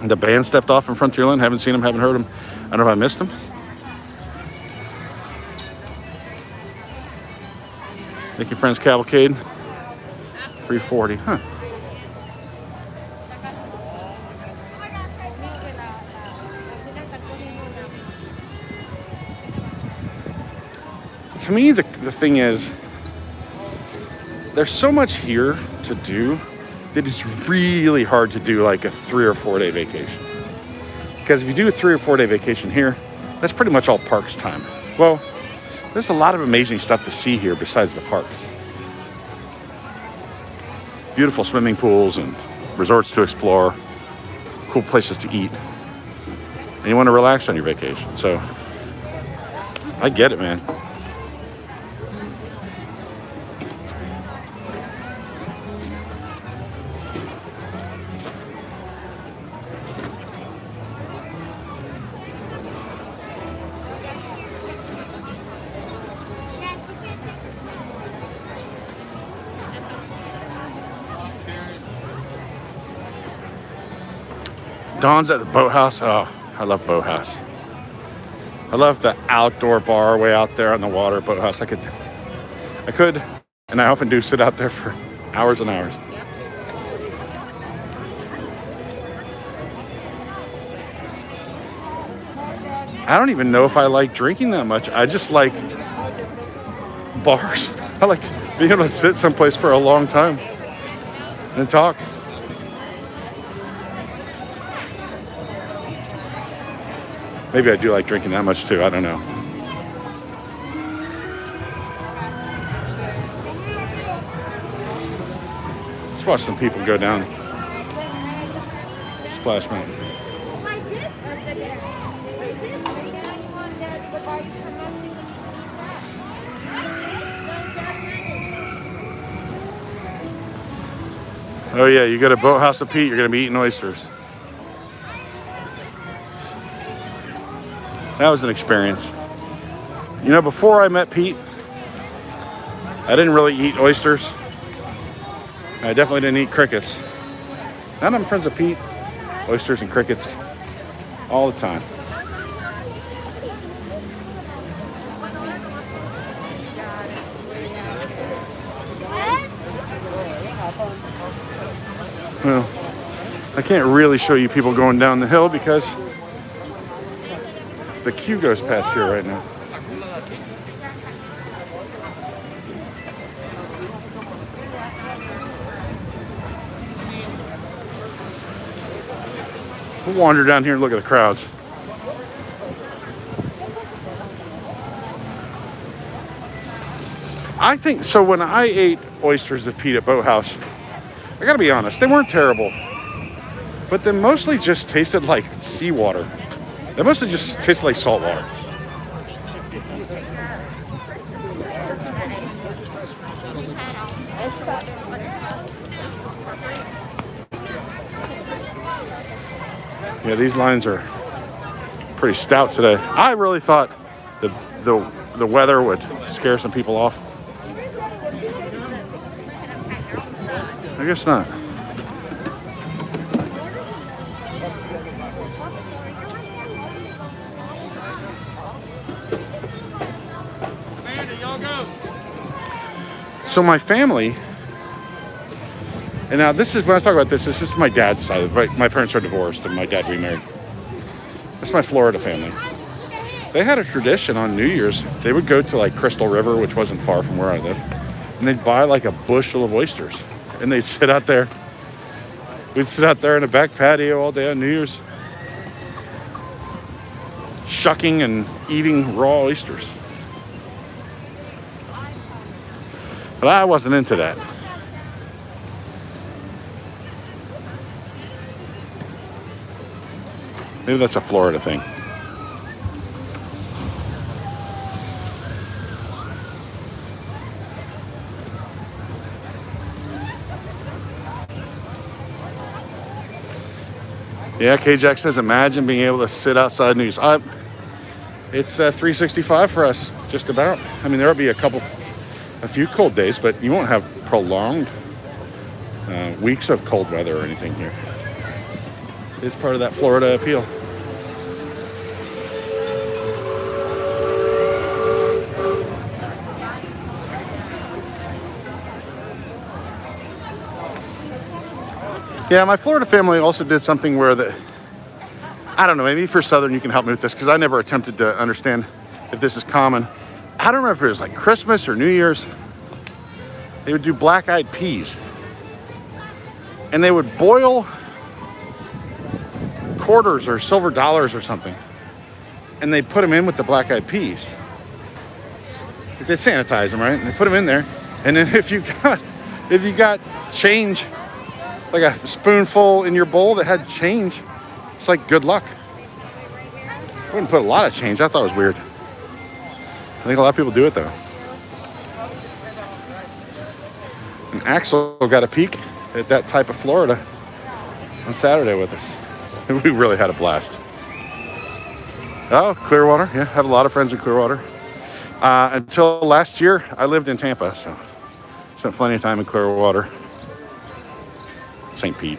the band stepped off in Frontierland. Haven't seen him, haven't heard him. I don't know if I missed him. Mickey Friends Cavalcade. 340, huh. To me, the thing is, there's so much here to do that it's really hard to do like a 3 or 4 day vacation. Because if you do a 3 or 4 day vacation here, that's pretty much all parks time. Well, there's a lot of amazing stuff to see here besides the parks. Beautiful swimming pools and resorts to explore, cool places to eat. And you want to relax on your vacation. So, I get it, man. Dawn's at the boathouse. Oh, I love boathouse. I love the outdoor bar way out there on the water boathouse. I could, and I often do sit out there for hours and hours. I don't even know if I like drinking that much. I just like bars. I like being able to sit someplace for a long time and talk. Maybe I do like drinking that much too, I don't know. Let's watch some people go down Splash Mountain. Oh yeah, you go to Boathouse of Pete, you're gonna be eating oysters. That was an experience. You know, before I met Pete, I didn't really eat oysters. I definitely didn't eat crickets. Now that I'm friends with Pete, oysters and crickets all the time. Well, I can't really show you people going down the hill because The queue goes past here right now. We'll wander down here and look at the crowds. I think, so when I ate oysters at Pete at Boathouse, I gotta be honest, they weren't terrible. But they mostly just tasted like seawater. They mostly just tasted like salt water. Yeah, these lines are pretty stout today. I really thought the weather would scare some people off. I guess not. So my family, and now this is, when I talk about this is my dad's side. My parents are divorced and my dad remarried. That's my Florida family. They had a tradition on New Year's. They would go to like Crystal River, which wasn't far from where I live, and they'd buy like a bushel of oysters. And they'd sit out there. We'd sit out there in a back patio all day on New Year's, shucking and eating raw oysters. But I wasn't into that. Maybe that's a Florida thing. Yeah, K-Jack says, imagine being able to sit outside news. It's 365 for us, just about. I mean, there'll be a few cold days, but you won't have prolonged weeks of cold weather or anything here. It's part of that Florida appeal. Yeah, my Florida family also did something where I don't know, maybe for Southern you can help me with this, because I never attempted to understand if this is common. I don't remember if it was like Christmas or New Year's. They would do black-eyed peas. And they would boil quarters or silver dollars or something. And they put them in with the black-eyed peas. They sanitize them, right? And they put them in there. And then if you got change, like a spoonful in your bowl that had change, it's like good luck. I wouldn't put a lot of change. I thought it was weird. I think a lot of people do it though. And Axel got a peek at that type of Florida on Saturday with us. We really had a blast. Oh, Clearwater. Yeah, I have a lot of friends in Clearwater. Until last year, I lived in Tampa, so spent plenty of time in Clearwater. St. Pete.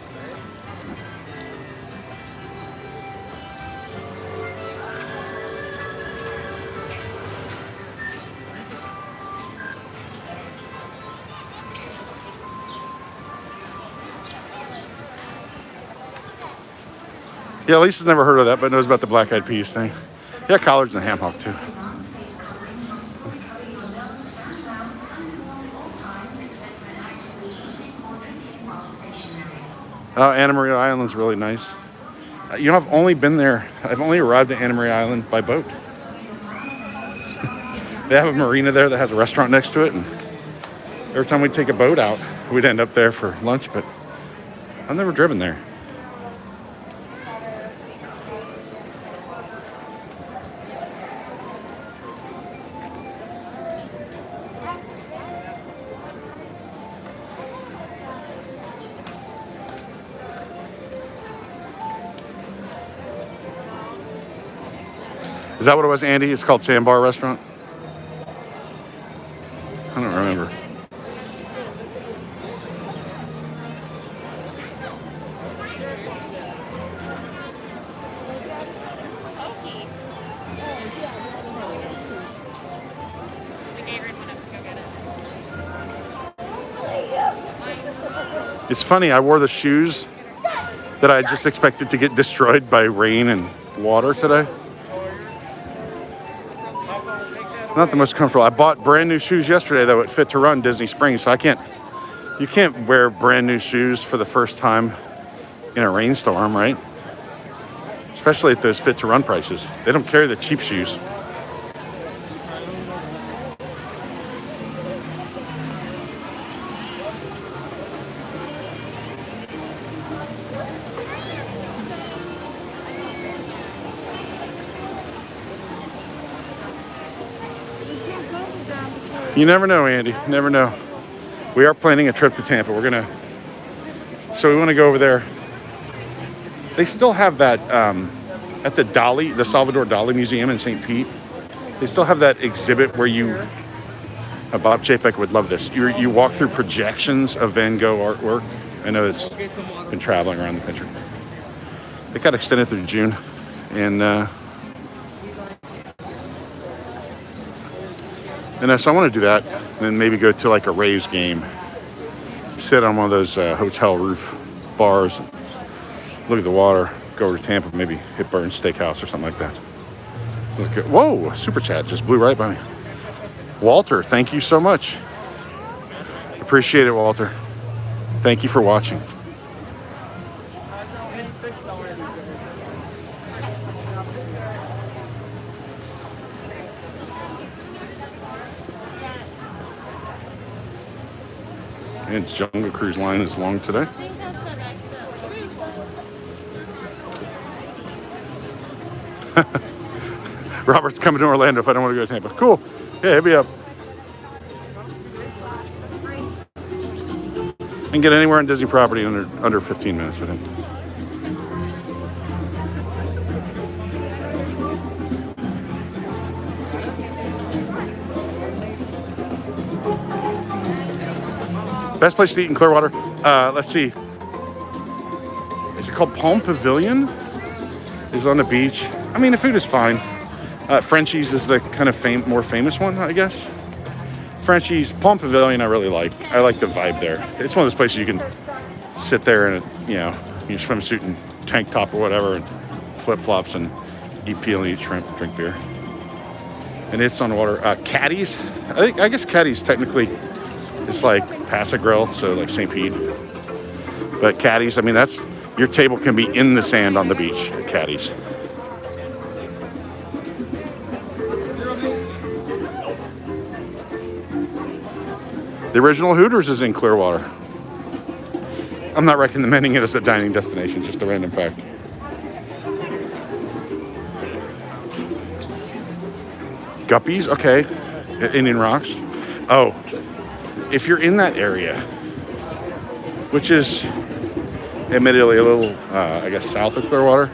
Yeah, Lisa's never heard of that, but knows about the black-eyed peas thing. Yeah, collards and ham hock too. Oh, Anna Maria Island's really nice. You know, I've only been there. I've only arrived at Anna Maria Island by boat. They have a marina there that has a restaurant next to it, and every time we'd take a boat out, we'd end up there for lunch, but I've never driven there. Is that what it was, Andy? It's called Sandbar Restaurant? I don't remember. It's funny, I wore the shoes that I just expected to get destroyed by rain and water today. Not the most comfortable. I bought brand new shoes yesterday though at Fit to Run Disney Springs, so you can't wear brand new shoes for the first time in a rainstorm, right? Especially at those Fit to Run prices. They don't carry the cheap shoes. You never know, Andy. Never know. We are planning a trip to Tampa. So we want to go over there. They still have that at the Salvador Dali Museum in St. Pete. They still have that exhibit where Bob Chapek would love this. You walk through projections of Van Gogh artwork. I know it's been traveling around the country. It got extended through June, and so I want to do that, and then maybe go to like a Rays game, sit on one of those hotel roof bars, look at the water, go over to Tampa, maybe hit Burns Steakhouse or something like that. Whoa, super chat just blew right by me. Walter, thank you so much. Appreciate it, Walter. Thank you for watching. And Jungle Cruise line is long today. Robert's coming to Orlando if I don't want to go to Tampa. Cool. Yeah, hit me up. I can get anywhere on Disney property under 15 minutes, I think. Best place to eat in Clearwater? Let's see. Is it called Palm Pavilion? Is on the beach. I mean, the food is fine. Frenchie's is the kind of more famous one, I guess. Frenchie's, Palm Pavilion I really like. I like the vibe there. It's one of those places you can sit there in your swimsuit and tank top or whatever, and flip-flops, and eat peel and eat shrimp, drink beer. And it's on water. Caddy's, I guess Caddy's technically, it's like Pass Grill, so like St. Pete. But Caddy's, I mean, your table can be in the sand on the beach at Caddy's. The original Hooters is in Clearwater. I'm not recommending it as a dining destination, just a random fact. Guppies, okay. At Indian Rocks. Oh, if you're in that area, which is admittedly a little, I guess, south of Clearwater,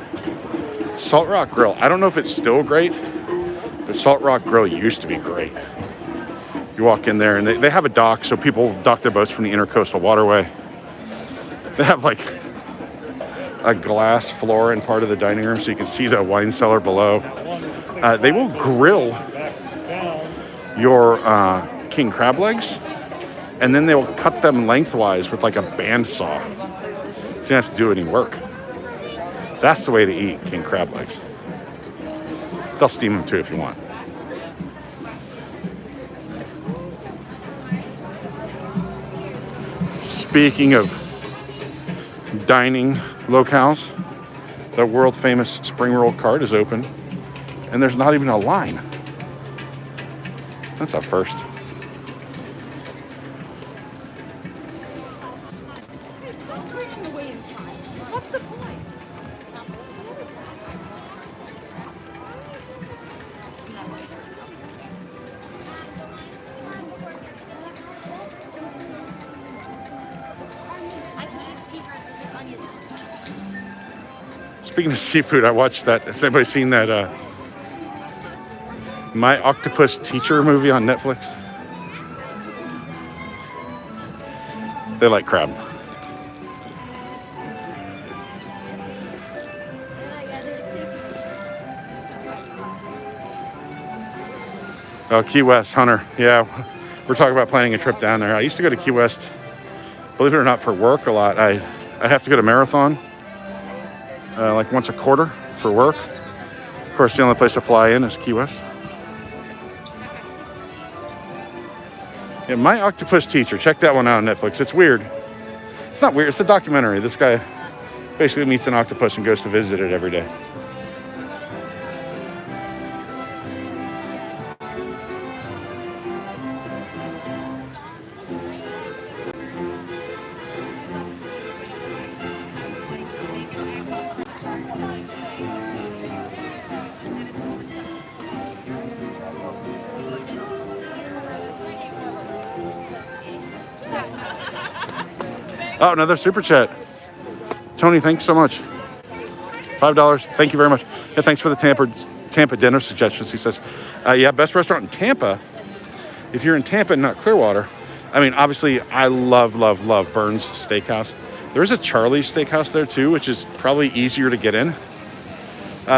Salt Rock Grill. I don't know if it's still great, but Salt Rock Grill used to be great. You walk in there, and they have a dock, so people dock their boats from the Intercoastal Waterway. They have like a glass floor in part of the dining room, so you can see the wine cellar below. They will grill your king crab legs, and then they will cut them lengthwise with like a bandsaw. You don't have to do any work. That's the way to eat king crab legs. They'll steam them too if you want. Speaking of dining locales, the world famous spring roll cart is open, and there's not even a line. That's a first. Speaking of seafood, I watched that. Has anybody seen that My Octopus Teacher movie on Netflix? They like crab. Oh, Key West, Hunter. Yeah, we're talking about planning a trip down there. I used to go to Key West, believe it or not, for work a lot. I'd have to go to Marathon. Like once a quarter for work. Of course, the only place to fly in is Key West. Yeah, My Octopus Teacher. Check that one out on Netflix. It's weird. It's not weird. It's a documentary. This guy basically meets an octopus and goes to visit it every day. Oh, another super chat. Tony, thanks so much. $5. Thank you very much. Yeah, thanks for the Tampa dinner suggestions. He says, yeah, best restaurant in Tampa. If you're in Tampa and not Clearwater, I mean, obviously, I love Burns Steakhouse. There's a Charlie's Steakhouse there too, which is probably easier to get in.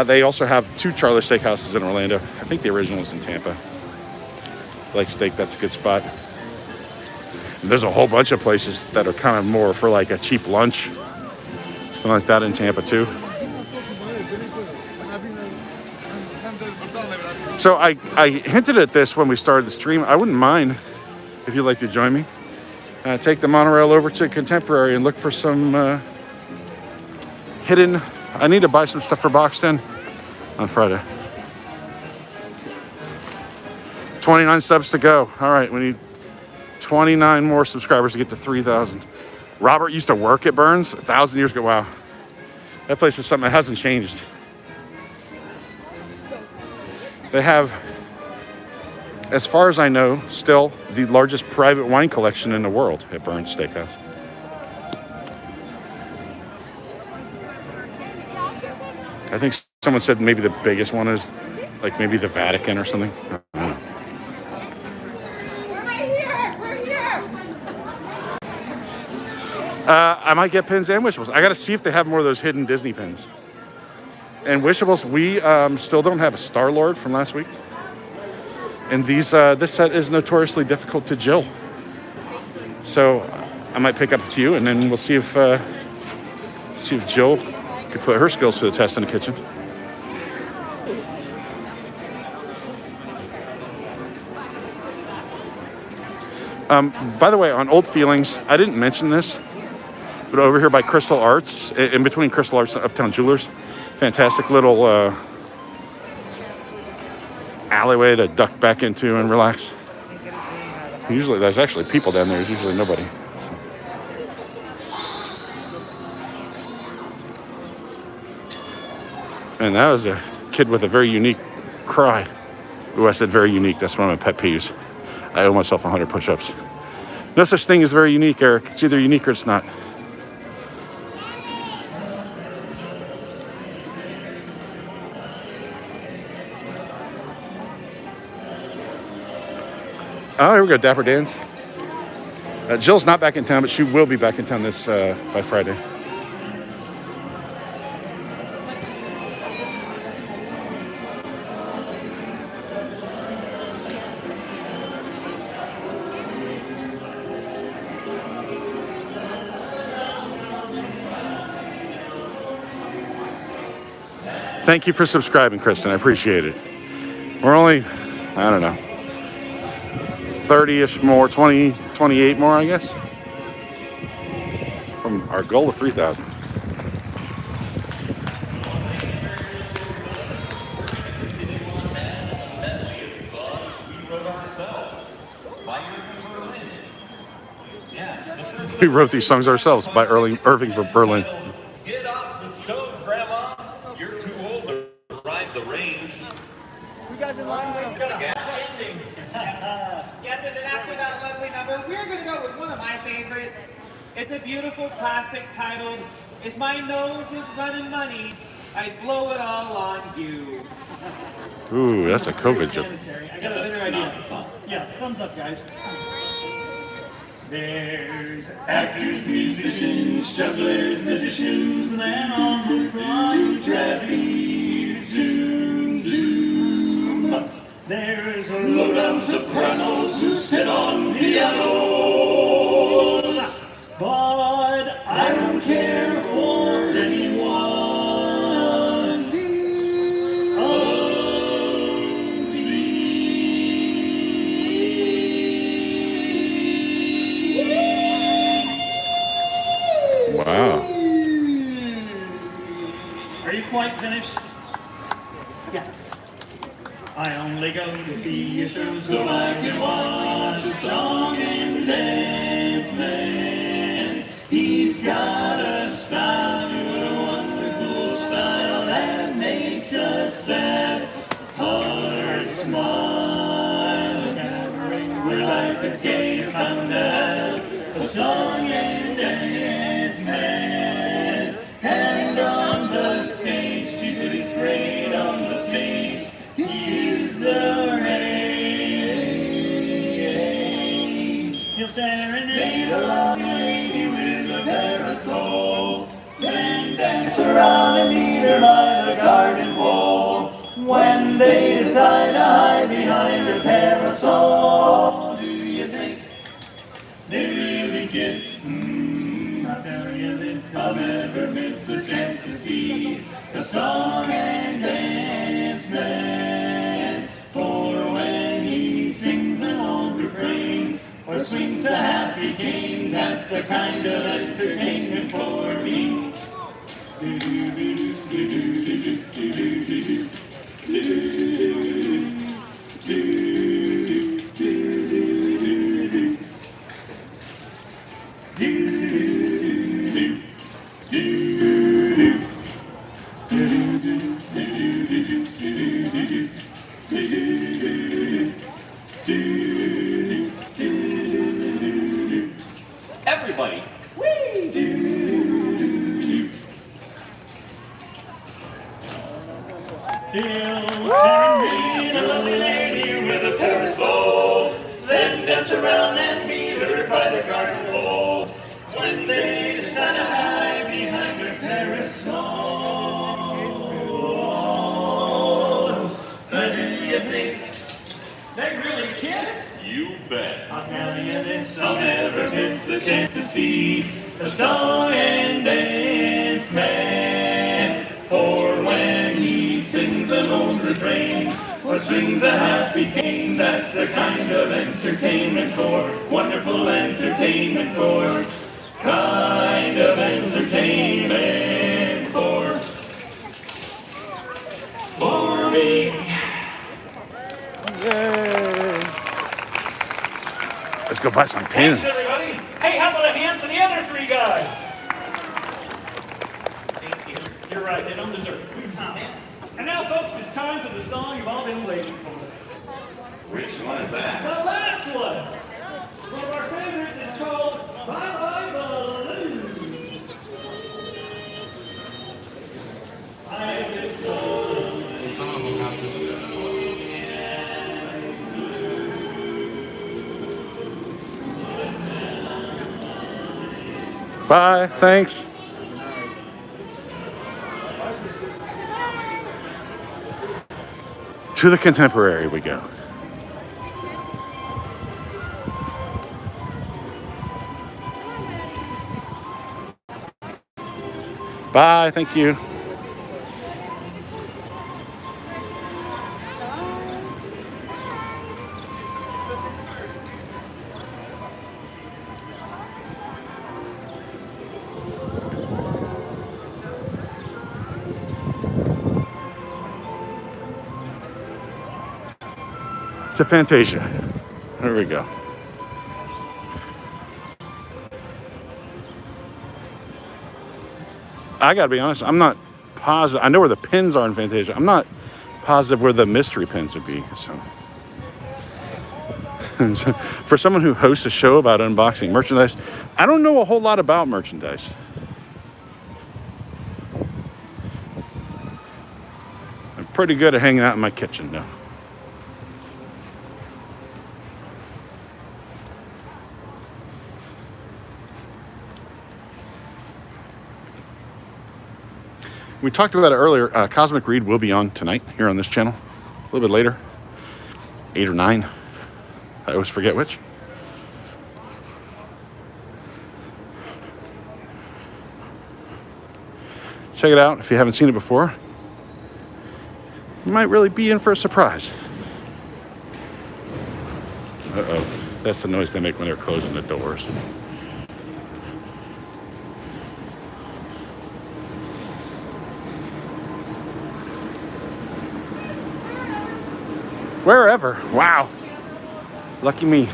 They also have 2 Charlie's Steakhouses in Orlando. I think the original was in Tampa. Like steak, that's a good spot. And there's a whole bunch of places that are kind of more for like a cheap lunch. Something like that in Tampa too. So I hinted at this when we started the stream. I wouldn't mind if you'd like to join me. Take the monorail over to Contemporary and look for some hidden... I need to buy some stuff for Box 10 on Friday. 29 subs to go. All right, we need 29 more subscribers to get to 3,000. Robert used to work at Burns 1,000 years ago. Wow. That place is something that hasn't changed. They have, as far as I know, still the largest private wine collection in the world at Burns Steakhouse. I think someone said maybe the biggest one is like maybe the Vatican or something. I don't know. I might get pins and wishables. I got to see if they have more of those hidden Disney pins. And wishables, we still don't have a Star-Lord from last week. And this set is notoriously difficult to Jill. So I might pick up a few, and then we'll see if Jill could put her skills to the test in the kitchen. By the way, on Old Feelings, I didn't mention this, but over here by Crystal Arts, in between Crystal Arts and Uptown Jewelers, fantastic little alleyway to duck back into and relax. Usually there's actually people down there. There's usually nobody. And that was a kid with a very unique cry. Ooh, I said very unique. That's one of my pet peeves. I owe myself 100 push-ups. No such thing as very unique, Eric. It's either unique or it's not. Oh, here we go, Dapper Dan's. Jill's not back in town, but she will be back in town this by Friday. Thank you for subscribing, Kristen. I appreciate it. We're only, I don't know, 30-ish more, 20, 28 more, I guess, from our goal of 3,000. We wrote these songs ourselves by Irving Berlin. Get off the stove, Grandma. You're too old to ride the range. You guys in line with Got a gas. Yeah, but then after that lovely number, we're going to go with one of my favorites. It's a beautiful classic titled, If My Nose Was Running Money, I'd Blow It All on You. Ooh, that's a COVID joke. I got a better idea. Yeah, thumbs up, guys. There's actors, musicians, jugglers, magicians, the man on the flying trapeze, zoom, zoom. There's low-down sopranos who sit on pianos, but I don't care for anyone. quite finished? Yeah. I only go to see a show so I can watch a song and dance man. He's got a style, a wonderful style that makes us sad hearts smile. A cabaret where life is gay is bound to have a song and dance man. And on the stage, he did his great on the stage. He is the rage. He'll serenade a lovely lady with a parasol, then dance around and meet her by the garden wall. When they decide to hide behind her parasol, do you think they really kiss? I'll tell you this, I'll never miss a chance to see a song and dance man. For when he sings an old refrain or swings a happy cane, that's the kind of entertainment for me. Everybody. He'll serenade a lovely lady with a parasol, then dance around and meet her by the garden wall. When they decide to hide behind her parasol, but do you think they really kiss? You bet. I'll tell you this, I'll never miss a chance to see a song and dance man. For when he sings an old refrain or swings a happy cane, that's the kind of entertainment for wonderful entertainment for kind of entertainment for me. Yay! Let's go buy some pins. Thanks, everybody. Hey, how about a hand for the other three guys? Thank you. You're right, they don't deserve it. And now, folks, it's time for the song you've all been waiting for. Which one is that? The last one. One of our favorites. It's called Bye Bye Blues. I've been so Bye. Thanks. To the Contemporary we go. Bye. Thank you. To Fantasia. There we go. I gotta be honest, I'm not positive. I know where the pins are in Fantasia. I'm not positive where the mystery pins would be. So, for someone who hosts a show about unboxing merchandise, I don't know a whole lot about merchandise. I'm pretty good at hanging out in my kitchen though. We talked about it earlier. Cosmic Read will be on tonight here on this channel. A little bit later. 8 or 9. I always forget which. Check it out if you haven't seen it before. You might really be in for a surprise. Uh-oh. That's the noise they make when they're closing the doors. Wherever. Wow. Lucky me.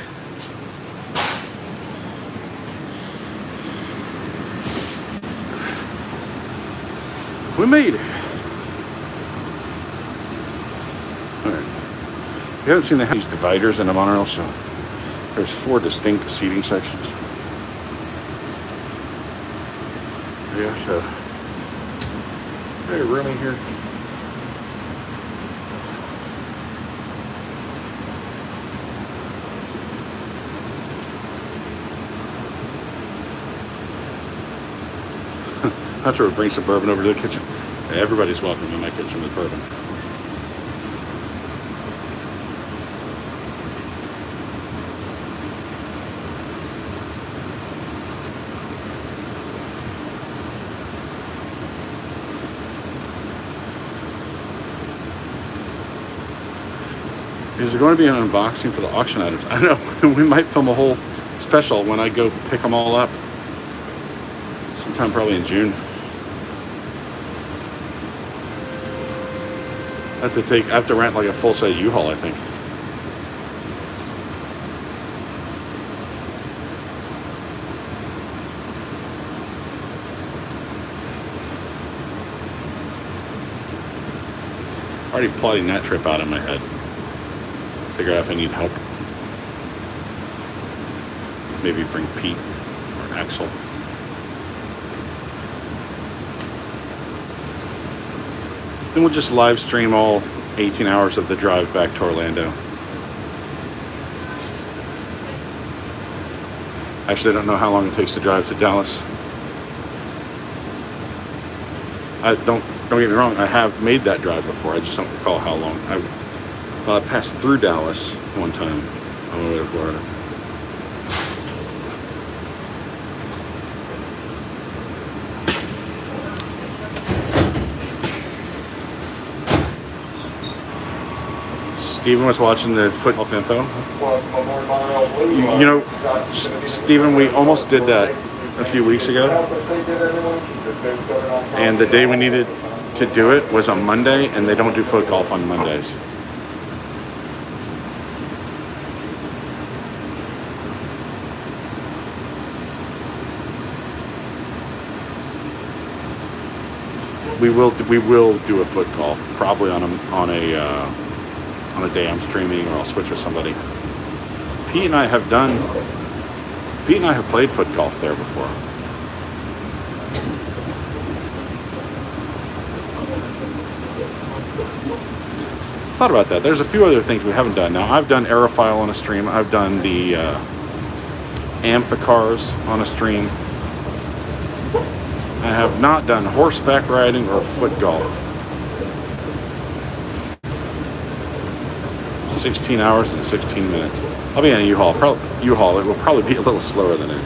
We made it. All right. You haven't seen these dividers in a monorail, so there's 4 distinct seating sections. Yeah, so very roomy here. That's where we bring some bourbon over to the kitchen. Everybody's welcome in my kitchen with bourbon. Is there going to be an unboxing for the auction items? I know, we might film a whole special when I go pick them all up. Sometime probably in June. I have to rent like a full-size U-Haul, I think. Already plotting that trip out in my head. Figure out if I need help. Maybe bring Pete or Axel. Then we'll just live stream all 18 hours of the drive back to Orlando. Actually, I don't know how long it takes to drive to Dallas. Don't get me wrong, I have made that drive before. I just don't recall how long. I passed through Dallas one time on my way to Florida. Stephen was watching the football info. You know, Stephen, we almost did that a few weeks ago. And the day we needed to do it was on Monday, and they don't do foot golf on Mondays. We will do a foot golf, probably on a day I'm streaming, or I'll switch with somebody. Pete and I have played foot golf there before. Thought about that. There's a few other things we haven't done. Now, I've done aerofoil on a stream. I've done the amphicars on a stream. I have not done horseback riding or foot golf. 16 hours and 16 minutes. I'll be in a U-Haul. It will probably be a little slower than it.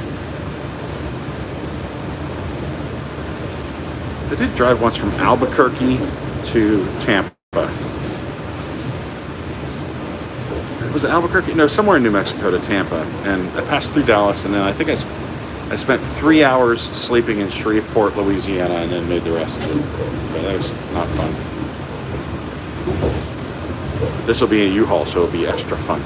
I did drive once from Albuquerque to Tampa. Was it Albuquerque? No, somewhere in New Mexico to Tampa. And I passed through Dallas, and then I think I spent 3 hours sleeping in Shreveport, Louisiana, and then made the rest of it. But that was not fun. This will be a U-Haul, so it'll be extra fun.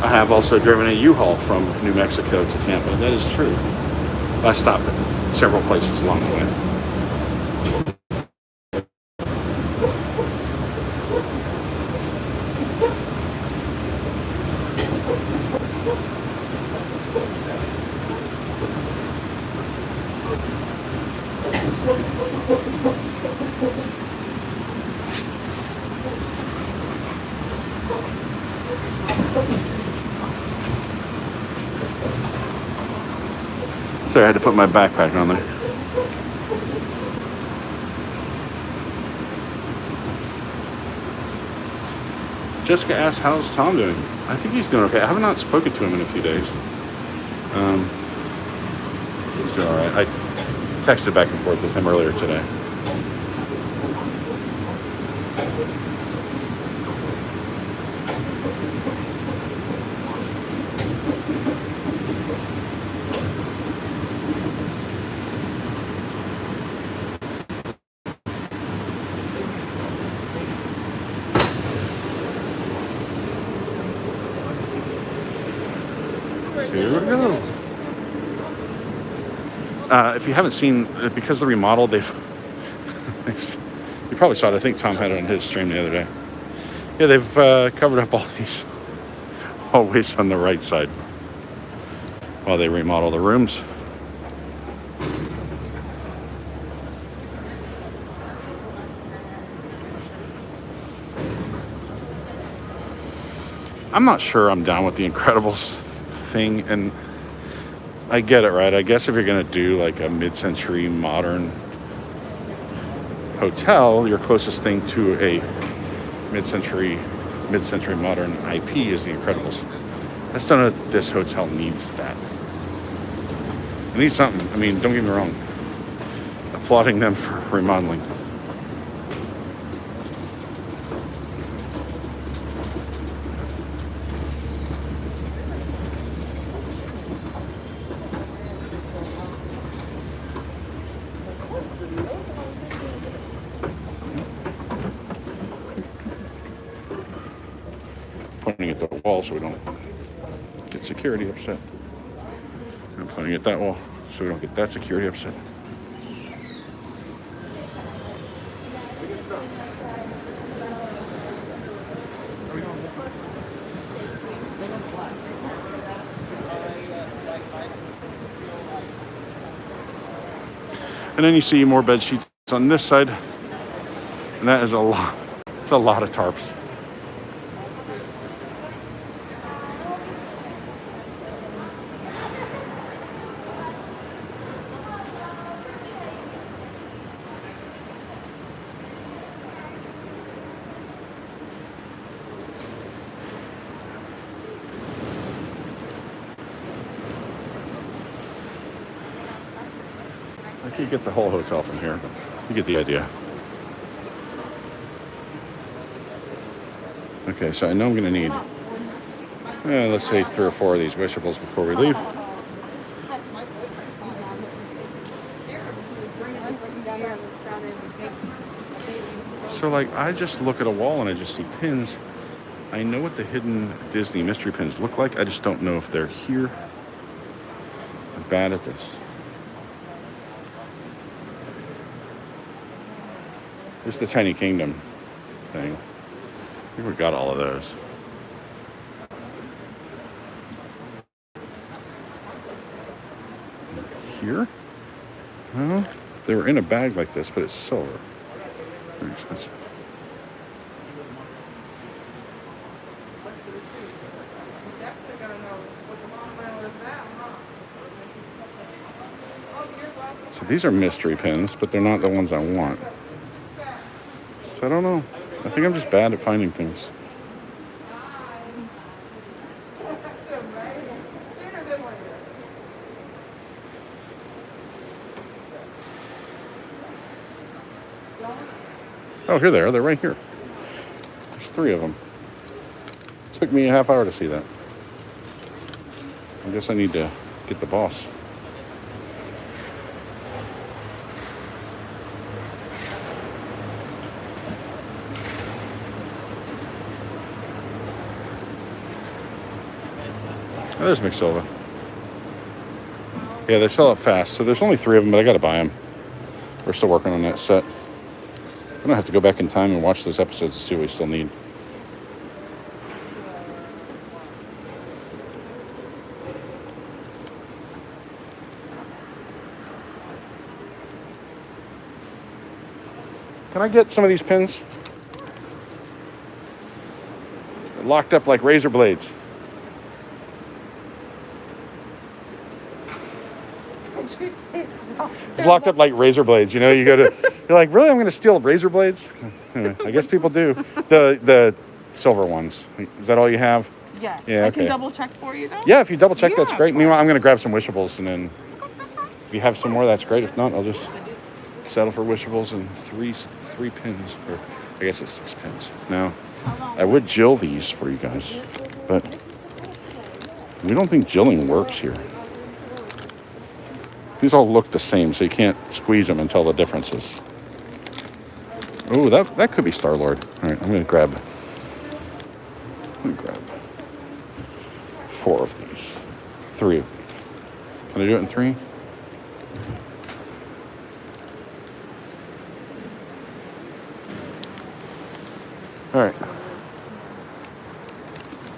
I have also driven a U-Haul from New Mexico to Tampa. That is true. I stopped at several places along the way. Sorry, I had to put my backpack on there. Jessica asked, how's Tom doing? I think he's doing okay. I have not spoken to him in a few days. He's doing alright. I texted back and forth with him earlier today. Here we go. If you haven't seen, because of the remodel, you probably saw it. I think Tom had it on his stream the other day. Yeah, they've covered up all these hallways on the right side while they remodel the rooms. I'm not sure I'm down with the Incredibles thing, and I get it, right? I guess if you're gonna do like a mid-century modern hotel, your closest thing to a mid-century modern IP is the Incredibles. I just don't know if this hotel needs that. It needs something. I mean, don't get me wrong. Applauding them for remodeling. Pointing at the wall so we don't get security upset. I'm pointing at that wall so we don't get that security upset. And then you see more bed sheets on this side, and that is a lot. It's a lot of tarps. I could get the whole hotel from here, but you get the idea. Okay, so I know I'm going to need, let's say 3 or 4 of these wishables before we leave. So like, I just look at a wall and I just see pins. I know what the hidden Disney mystery pins look like. I just don't know if they're here. I'm bad at this. This is the Tiny Kingdom thing. I think we got all of those. Here? Well, they were in a bag like this, but it's silver. Very expensive. So these are mystery pins, but they're not the ones I want. So I don't know. I think I'm just bad at finding things. Oh, here they are. They're right here. There's 3 of them. It took me a half hour to see that. I guess I need to get the boss. Oh, there's McSilva. Yeah, they sell it fast. So there's only 3 of them, but I got to buy them. We're still working on that set. I'm going to have to go back in time and watch those episodes to see what we still need. Can I get some of these pins? They're locked up like razor blades. It's locked up like razor blades. You know, you go to, you're like, really? I'm going to steal razor blades? Anyway, I guess people do. The silver ones. Is that all you have? Yes. Yeah, okay. I can double check for you though? Yeah, if you double check, that's great. Meanwhile, I'm going to grab some wishables, and then if you have some more, that's great. If not, I'll just settle for wishables and three pins. Or I guess it's 6 pins. No, I would jill these for you guys, but we don't think jilling works here. These all look the same, so you can't squeeze them and tell the differences. Oh, that could be Star-Lord. All right, I'm gonna grab 4 of these, 3 of these. Can I do it in 3? All right.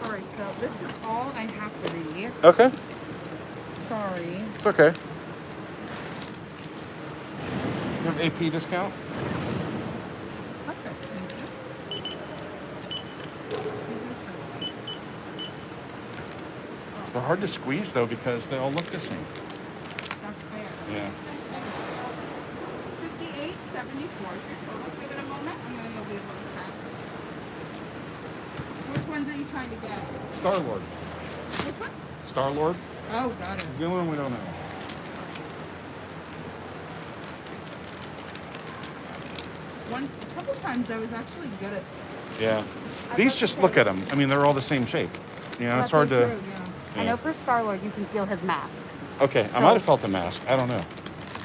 All right, so this is all I have for these. Okay. Sorry. It's okay. You have AP discount? Okay, thank you. They're hard to squeeze though because they all look the same. That's fair. Yeah. 58.74. Give it a moment, and then you'll be able to tap. Which ones are you trying to get? Star-Lord. Which one? Star-Lord? Oh, got it. It's the only one we don't have. A couple times I was actually good at. Yeah. These just look at them. I mean, they're all the same shape. You know, it's hard to. True, yeah. I know for Star-Lord, you can feel his mask. Okay, I might have felt the mask. I don't know.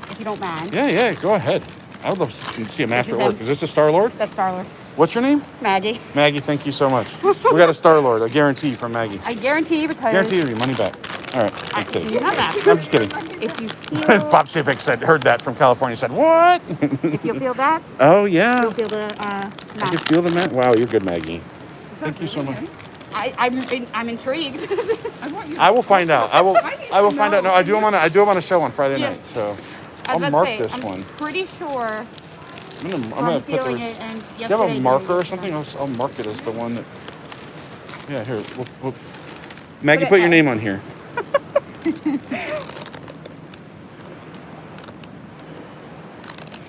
If you don't mind. Yeah, go ahead. I would love to see a master at work. Is this a Star-Lord? That's Star-Lord. What's your name? Maggie. Maggie, thank you so much. We got a Star-Lord, a guarantee from Maggie. I guarantee because... Guarantee you money back. All right, I'm kidding. You're not that. I'm just kidding. If you feel... Bob Chapek heard that from California, said, what? If you feel that, Oh, yeah. you'll feel the I can mask. feel the mat. Wow, you're good, Maggie. Thank you so much. I'm intrigued. I will find out. I will find out. No, I do them on a show on Friday Yeah. night. So I was I'll about mark to say, this I'm one. pretty sure I'm gonna from put feeling this. it and Do you have a yesterday marker doing or it, something? yeah. I'll mark it as the one that. Yeah, here. We'll Maggie, it put your at- name on here.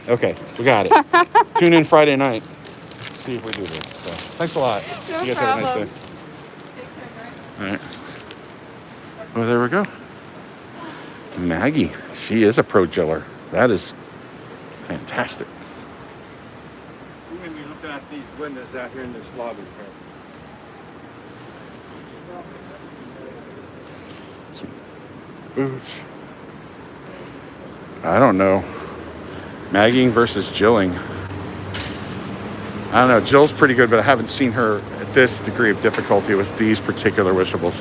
Okay, we got it. Tune in Friday night. See if we do this. So, thanks a lot. No you guys have a nice problem. day. All right. Oh, there we go. Maggie, she is a pro jiller. That is fantastic. You're going to be looking at these windows out here in this lobby. Some boots. I don't know. Maggieing versus jilling. I don't know. Jill's pretty good, but I haven't seen her at this degree of difficulty with these particular wishables.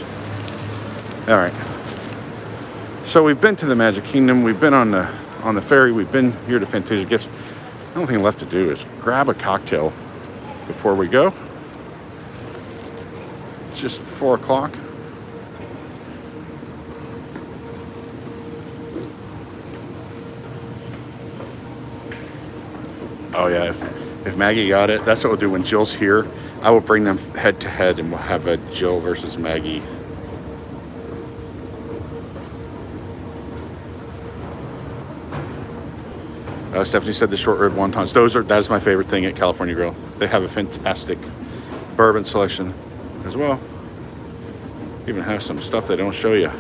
All right. So we've been to the Magic Kingdom. We've been on the ferry. We've been here to Fantasia Gifts. The only thing left to do is grab a cocktail before we go. It's just 4 o'clock. Oh yeah, if Maggie got it, that's what we'll do when Jill's here. I will bring them head to head and we'll have a Jill versus Maggie. Stephanie said the short rib wontons. That is my favorite thing at California Grill. They have a fantastic bourbon selection as well. Even have some stuff they don't show you.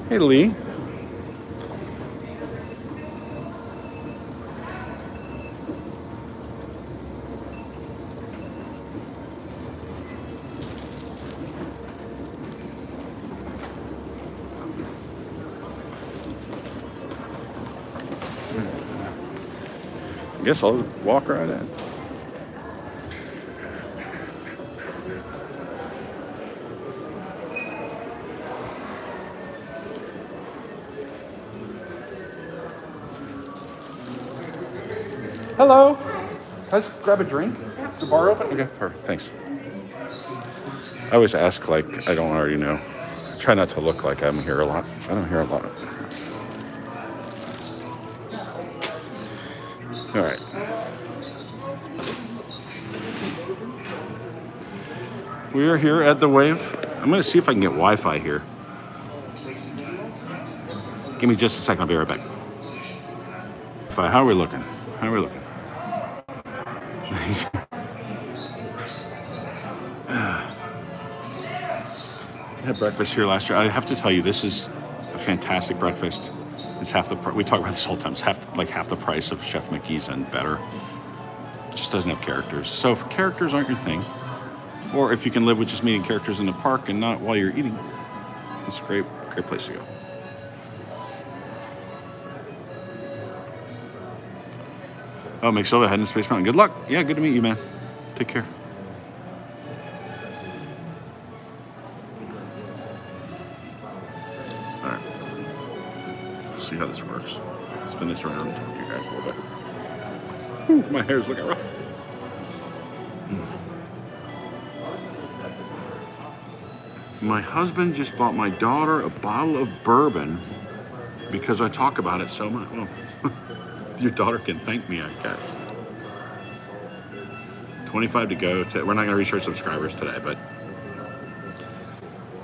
Hey, Lee. I guess I'll walk right in. Hello. Can I just grab a drink? Is the bar open? Okay, perfect. Thanks. I always ask like I don't already know. I try not to look like I'm here a lot. I don't hear a lot. All right. We are here at the Wave. I'm going to see if I can get Wi-Fi here. Give me just a second. I'll be right back. How are we looking? How are we looking? I had breakfast here last year. I have to tell you, this is a fantastic breakfast. It's half the we talk about this whole time. It's half the price of Chef Mickey's and better. It just doesn't have characters. So if characters aren't your thing, or if you can live with just meeting characters in the park and not while you're eating, it's a great place to go. Oh, McSilva heading to Space Mountain. Good luck. Yeah, good to meet you, man. Take care. All right. Let's see how this works. Spin this around. Talk to you guys a little bit. Ooh, my hair's looking rough. My husband just bought my daughter a bottle of bourbon because I talk about it so much. Well, your daughter can thank me, I guess. 25 to go. We're not going to reach our subscribers today, but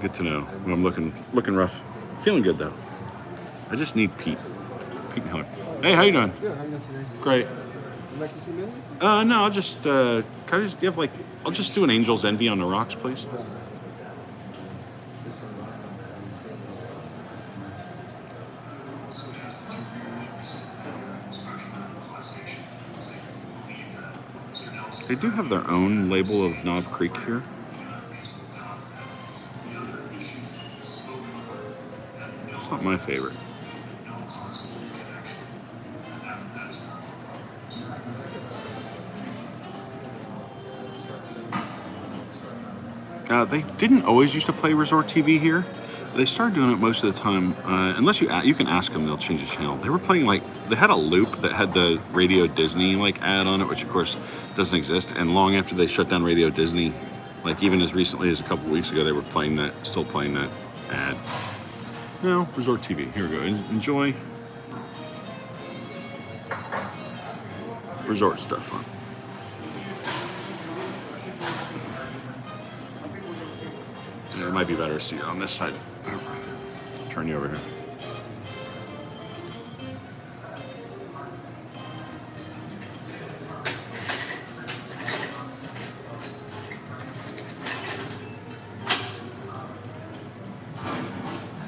good to know. I'm looking rough. Feeling good though. I just need Pete and Heller. Hey, how you doing? Good. How you doing today? Great. Would like to see Millie? No, I'll just can I just give I'll just do an Angel's Envy on the rocks, please. They do have their own label of Knob Creek here. It's not my favorite. They didn't always used to play Resort TV here. They started doing it most of the time. Unless you can ask them, they'll change the channel. They were playing they had a loop that had the Radio Disney ad on it, which of course doesn't exist. And long after they shut down Radio Disney, even as recently as a couple weeks ago, they were still playing that ad. No, Resort TV. Here we go. Enjoy resort stuff on. Yeah, it might be better to see it on this side. Turn you over here.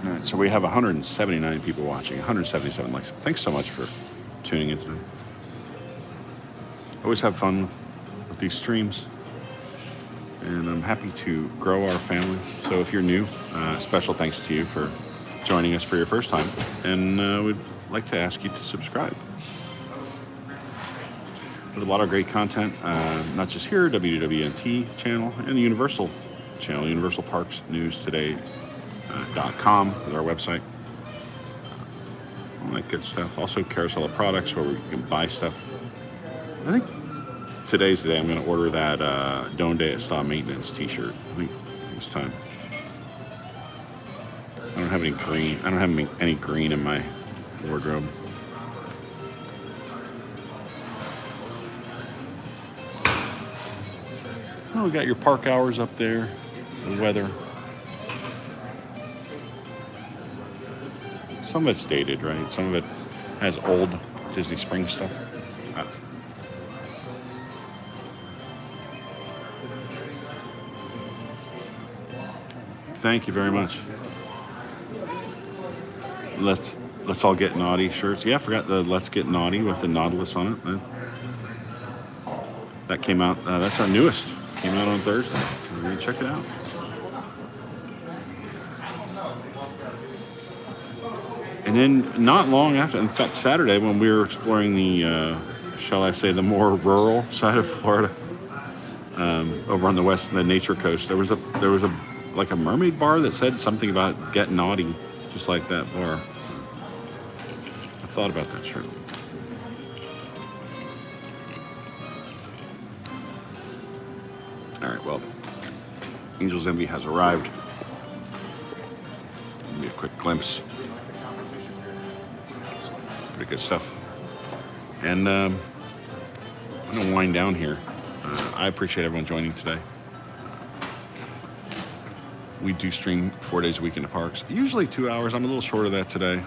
All right, so we have 179 people watching, 177 likes. Thanks so much for tuning in today. Always have fun with these streams. And I'm happy to grow our family. So if you're new, special thanks to you for joining us for your first time. And we'd like to ask you to subscribe. There's a lot of great content, not just here, WDWNT channel, and the Universal channel, Universal Parks News Today.com is our website. All that good stuff. Also, Carousel of Products, where you can buy stuff. I think today's the day I'm going to order that Donde Está Maintenance t-shirt. I think it's time. I don't have any green. I don't have any green in my wardrobe. Oh, we got your park hours up there. The weather. Some of it's dated, right? Some of it has old Disney Springs stuff. Thank you very much. Let's all get naughty shirts. Yeah, I forgot the Let's Get Naughty with the Nautilus on it. That came out. That's our newest. Came out on Thursday. We're gonna check it out. And then not long after, in fact, Saturday when we were exploring the, shall I say, the more rural side of Florida, over on the nature coast, there was a mermaid bar that said something about Get Naughty, just like that bar. I thought about that shirt. All right, well, Angel's Envy has arrived. Give me a quick glimpse. Pretty good stuff. And I'm going to wind down here. I appreciate everyone joining today. We do stream 4 days a week in the parks. Usually 2 hours. I'm a little short of that today.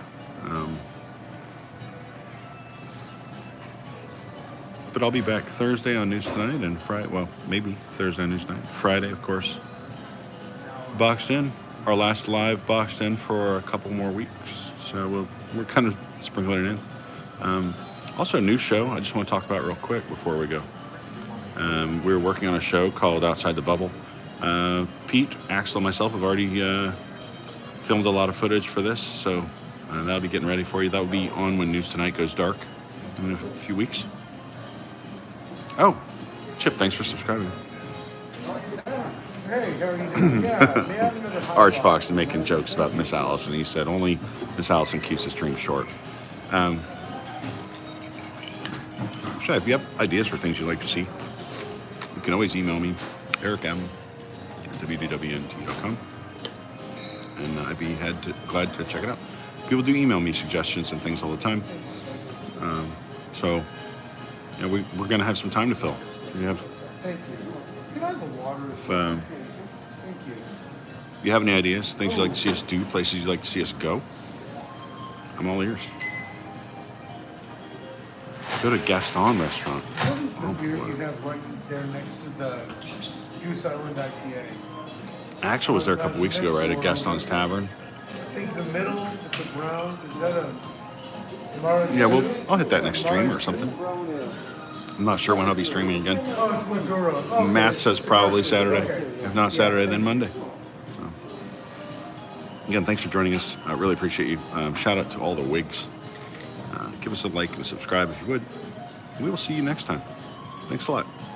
but I'll be back Thursday on News Tonight and Friday. Well, maybe Thursday on News Tonight. Friday, of course. Boxed In. Our last live Boxed In for a couple more weeks. So we're kind of sprinkling it in. Also, a new show I just want to talk about real quick before we go. We're working on a show called Outside the Bubble. Pete, Axel, and myself have already filmed a lot of footage for this, so that'll be getting ready for you. That will be on when News Tonight goes dark in a few weeks. Oh, Chip, thanks for subscribing. Hey, how are you doing? Yeah, Arch Fox is making jokes about Miss Allison. He said only Miss Allison keeps the stream short. If you have ideas for things you'd like to see, you can always email me, ericm@wdwnt.com, and I'd be glad to check it out. People do email me suggestions and things all the time. So, we're going to have some time to fill. We have. Thank you. Can I have a water? If Thank you. you have any ideas, things you'd like to see us do, places you'd like to see us go, I'm all ears. Go to Gaston Restaurant. What is the beer you have right there next to the Goose Island IPA? Axel was there a couple weeks ago, right, at Gaston's Tavern. I think the middle, the brown, is that a... Yeah, I'll hit that next stream or something. I'm not sure when I'll be streaming again. Oh, it's Maduro. Okay. Math says probably Saturday. Okay. If not Saturday, then Monday. So, again, thanks for joining us. I really appreciate you. Shout out to all the WIGS. Give us a like and subscribe if you would. We will see you next time. Thanks a lot.